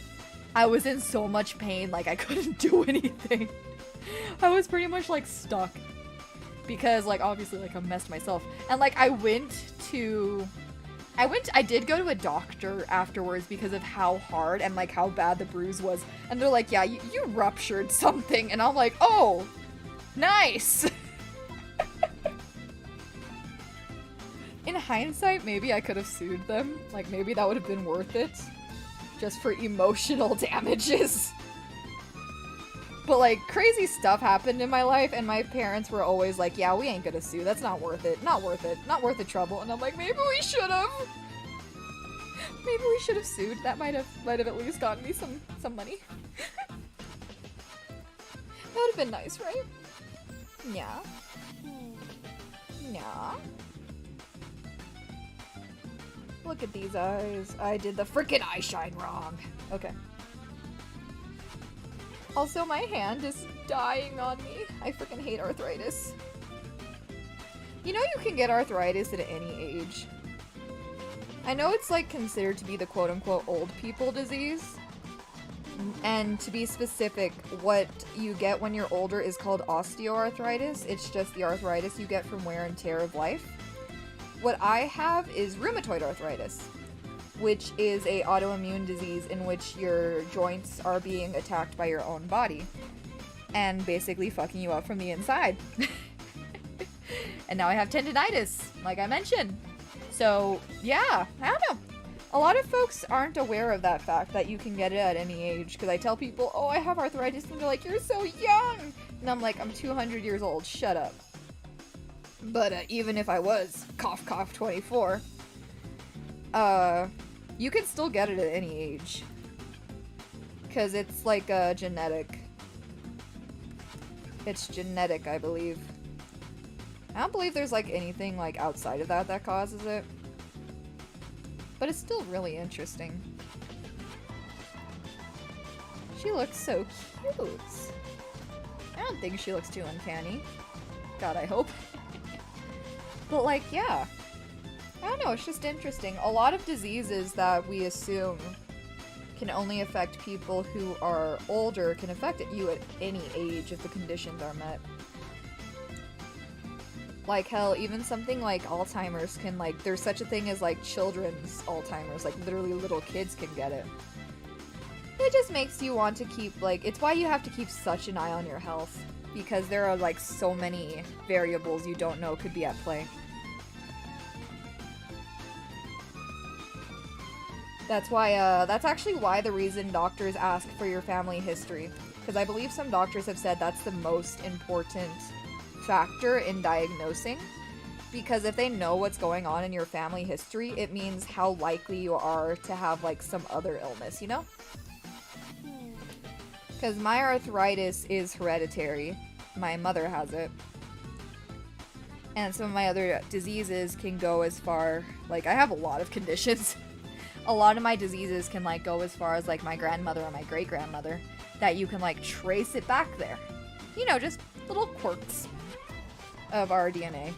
I was in so much pain, like, I couldn't do anything. I was pretty much, like, stuck. Because, like, obviously, like, I messed myself. And, like, I did go to a doctor afterwards because of how hard and, like, how bad the bruise was. And they're like, yeah, you ruptured something. And I'm like, oh, nice. In hindsight, maybe I could have sued them. Like, maybe that would have been worth it. Just for emotional damages. But, like, crazy stuff happened in my life, and my parents were always like, yeah, we ain't gonna sue. That's not worth it. Not worth it. Not worth the trouble. And I'm like, maybe we should have. Maybe we should have sued. That might have at least gotten me some money. That would have been nice, right? Yeah. Yeah. Look at these eyes. I did the frickin' eye shine wrong. Okay. Also, my hand is dying on me. I frickin' hate arthritis. You know you can get arthritis at any age. I know it's like considered to be the quote-unquote old people disease. And to be specific, what you get when you're older is called osteoarthritis. It's just the arthritis you get from wear and tear of life. What I have is rheumatoid arthritis, which is a autoimmune disease in which your joints are being attacked by your own body and basically fucking you up from the inside. And now I have tendinitis, like I mentioned. So, yeah, I don't know. A lot of folks aren't aware of that fact that you can get it at any age. Because I tell people, oh, I have arthritis, and they're like, you're so young! And I'm like, I'm 200 years old, shut up. But even if I was, cough cough 24, you can still get it at any age. Because it's like genetic. It's genetic, I believe. I don't believe there's like anything like outside of that that causes it. But it's still really interesting. She looks so cute. I don't think she looks too uncanny. God, I hope. But like, yeah. I don't know, it's just interesting. A lot of diseases that we assume can only affect people who are older can affect you at any age if the conditions are met. Like, hell, even something like Alzheimer's can, like, there's such a thing as, like, children's Alzheimer's. Like, literally little kids can get it. It just makes you want to keep, like, it's why you have to keep such an eye on your health. Because there are, like, so many variables you don't know could be at play. That's why, that's actually why the reason doctors ask for your family history. Because I believe some doctors have said that's the most important factor in diagnosing, because if they know what's going on in your family history, it means how likely you are to have like some other illness, you know? Because my arthritis is hereditary. My mother has it. And some of my other diseases can go as far, like I have a lot of conditions. A lot of my diseases can like go as far as like my grandmother or my great-grandmother, that you can like trace it back there. You know, just little quirks of our DNA.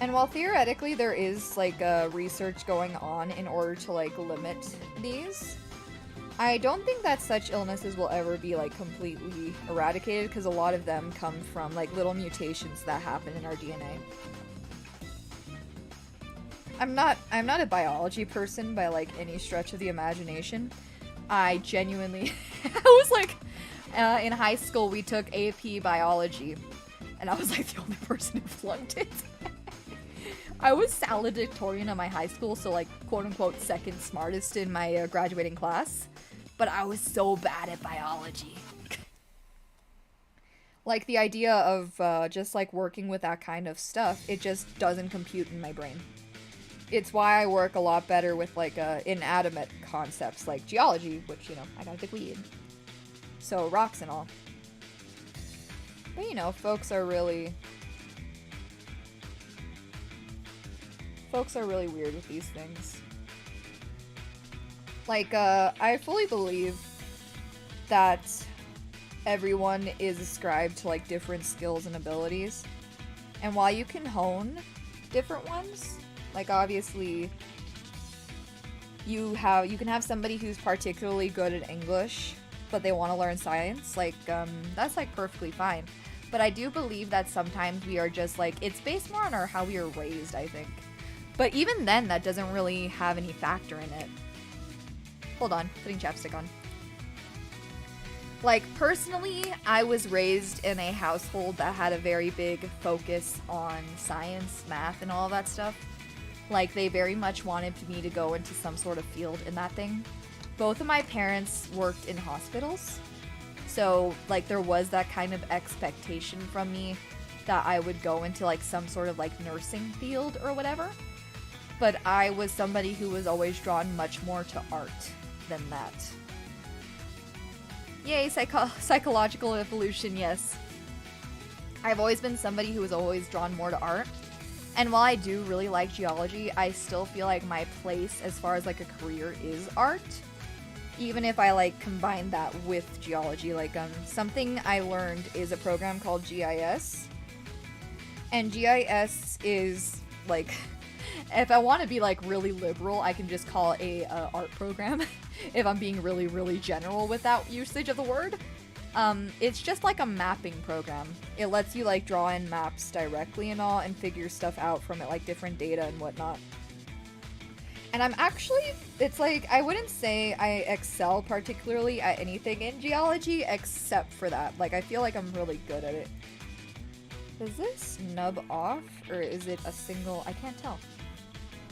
And while theoretically there is like research going on in order to like limit these, I don't think that such illnesses will ever be like completely eradicated, because a lot of them come from like little mutations that happen in our DNA. I'm not a biology person by like any stretch of the imagination. I genuinely I was like in high school we took AP biology and I was like the only person who flunked it. I was valedictorian in my high school, so like quote unquote second smartest in my graduating class, but I was so bad at biology. Like the idea of just like working with that kind of stuff, it just doesn't compute in my brain. It's why I work a lot better with like inanimate concepts like geology, which, you know, I got a big weed. So rocks and all. But you know, folks are really weird with these things. Like, I fully believe that everyone is ascribed to like different skills and abilities. And while you can hone different ones, like obviously you can have somebody who's particularly good at English, but they want to learn science, like that's like perfectly fine. But I do believe that sometimes we are just like, it's based more on how we are raised, I think. But even then, that doesn't really have any factor in it. Hold on, putting chapstick on. Like, personally, I was raised in a household that had a very big focus on science, math, and all that stuff. Like, they very much wanted me to go into some sort of field in that thing. Both of my parents worked in hospitals. So, like, there was that kind of expectation from me that I would go into, like, some sort of, like, nursing field or whatever. But I was somebody who was always drawn much more to art than that. Yay, psychological evolution, yes. I've always been somebody who was always drawn more to art. And while I do really like geology, I still feel like my place as far as like a career is art. Even if I like combine that with geology. Like something I learned is a program called GIS. And GIS is like, if I want to be like really liberal, I can just call it a art program. If I'm being really, really general with that usage of the word. It's just like a mapping program. It lets you like draw in maps directly and all and figure stuff out from it, like different data and whatnot. And I'm actually, it's like, I wouldn't say I excel particularly at anything in geology except for that. Like, I feel like I'm really good at it. Is this nub off, or is it a single? I can't tell.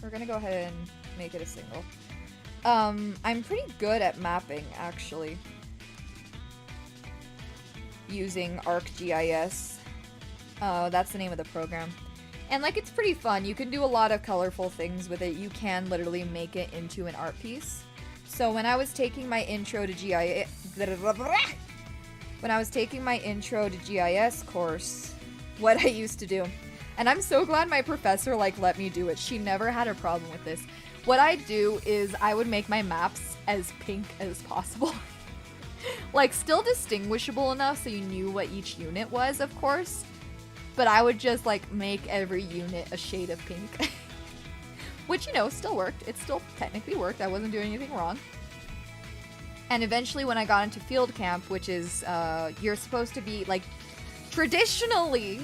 We're gonna go ahead and make it a single. I'm pretty good at mapping, actually. Using ArcGIS. That's the name of the program. And, like, it's pretty fun. You can do a lot of colorful things with it. You can literally make it into an art piece. So when I was taking my intro to GIS... When I was taking my intro to GIS course, what I used to do... And I'm so glad my professor, like, let me do it. She never had a problem with this. What I do is I would make my maps as pink as possible. Like, still distinguishable enough so you knew what each unit was, of course. But I would just, like, make every unit a shade of pink. Which, you know, still worked. It still technically worked. I wasn't doing anything wrong. And eventually when I got into field camp, which is, you're supposed to be, like, traditionally,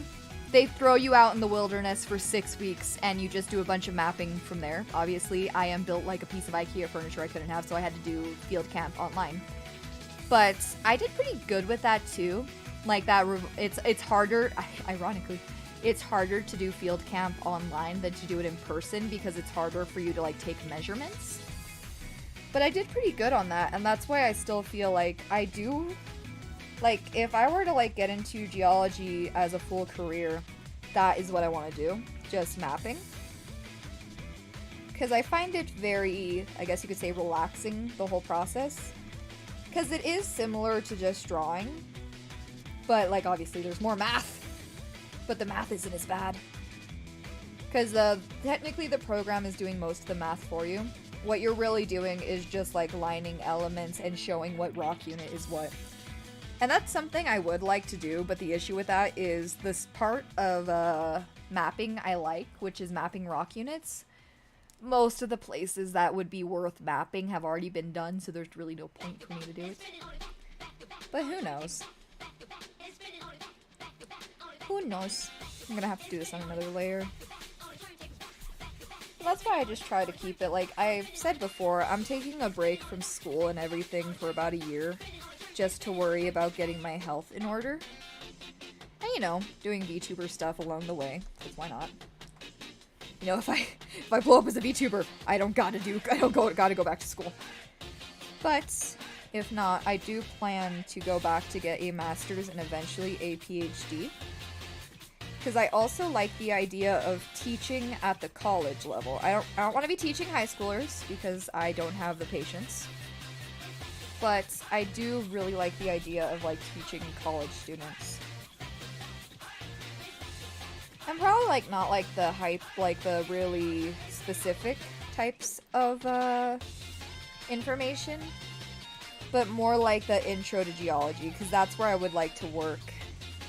they throw you out in the wilderness for 6 weeks and you just do a bunch of mapping from there. Obviously, I am built like a piece of IKEA furniture I couldn't have, so I had to do field camp online. But I did pretty good with that too. Like that, it's harder, ironically, it's harder to do field camp online than to do it in person because it's harder for you to like take measurements. But I did pretty good on that, and that's why I still feel like I do, like if I were to like get into geology as a full career, that is what I want to do, just mapping. Because I find it very, I guess you could say, relaxing, the whole process. Because it is similar to just drawing. But, like, obviously there's more math. But the math isn't as bad. Because technically the program is doing most of the math for you. What you're really doing is just, like, lining elements and showing what rock unit is what. And that's something I would like to do, but the issue with that is this part of mapping I like, which is mapping rock units. Most of the places that would be worth mapping have already been done, so there's really no point for me to do it. But who knows? Who knows? I'm gonna have to do this on another layer. That's why I just try to keep it, like I've said before, I'm taking a break from school and everything for about a year, just to worry about getting my health in order. And you know, doing VTuber stuff along the way, because why not? You know, if I blow up as a VTuber, I don't gotta go back to school. But if not, I do plan to go back to get a master's and eventually a PhD. Because I also like the idea of teaching at the college level. I don't want to be teaching high schoolers because I don't have the patience. But I do really like the idea of like teaching college students. And probably like not like the hype, like the really specific types of information, but more like the intro to geology, because that's where I would like to work.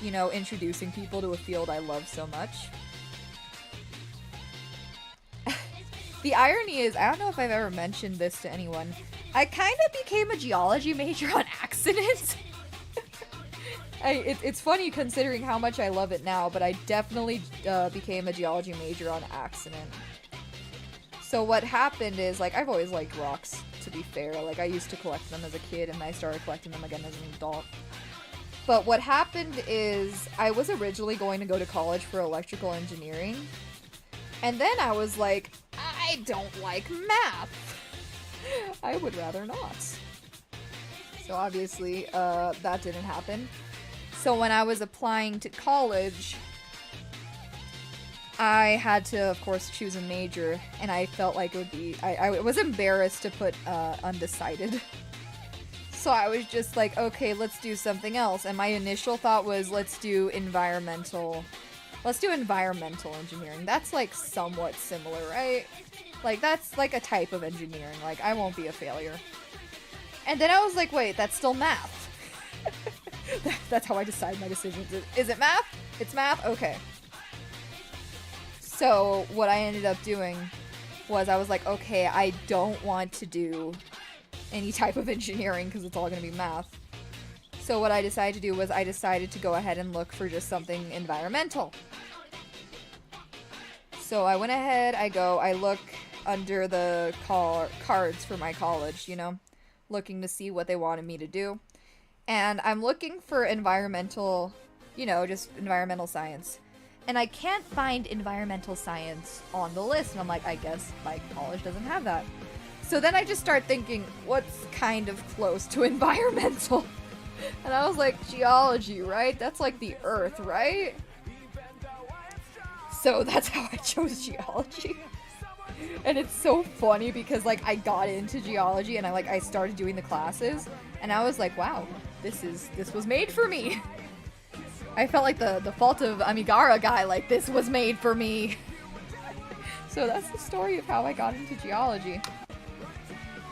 You know, introducing people to a field I love so much. The irony is, I don't know if I've ever mentioned this to anyone, I kind of became a geology major on accident. It's funny considering how much I love it now, but I definitely became a geology major on accident. So what happened is, like, I've always liked rocks, to be fair. Like, I used to collect them as a kid, and I started collecting them again as an adult. But what happened is, I was originally going to go to college for electrical engineering, and then I was like, I don't like math. I would rather not. So obviously, that didn't happen. So when I was applying to college, I had to, of course, choose a major, and I felt like it would be, I was embarrassed to put undecided. So I was just like, okay, let's do something else. And my initial thought was, let's do environmental engineering. That's like somewhat similar, right? Like that's like a type of engineering. Like I won't be a failure. And then I was like, wait, that's still math. That's how I decide my decisions. Is it math? It's math? Okay. So what I ended up doing was I was like, okay, I don't want to do any type of engineering because it's all going to be math. So what I decided to do was I decided to go ahead and look for just something environmental. So I went ahead, I look under the cards for my college, you know, looking to see what they wanted me to do. And I'm looking for environmental, you know, just environmental science. And I can't find environmental science on the list. And I'm like, I guess my college doesn't have that. So then I just start thinking, what's kind of close to environmental? And I was like, geology, right? That's like the earth, right? So that's how I chose geology. And it's so funny because like I got into geology and I started doing the classes and I was like, wow, this was made for me. I felt like the fault of Amigara guy, like this was made for me. So that's the story of how I got into geology.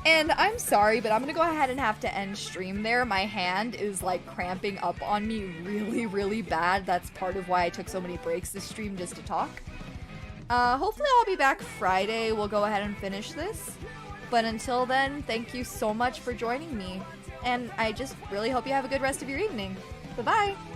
And I'm sorry, but I'm gonna go ahead and have to end stream there. My hand is like cramping up on me really, really bad. That's part of why I took so many breaks this stream just to talk. Hopefully I'll be back Friday. We'll go ahead and finish this. But until then, thank you so much for joining me. And I just really hope you have a good rest of your evening. Bye-bye!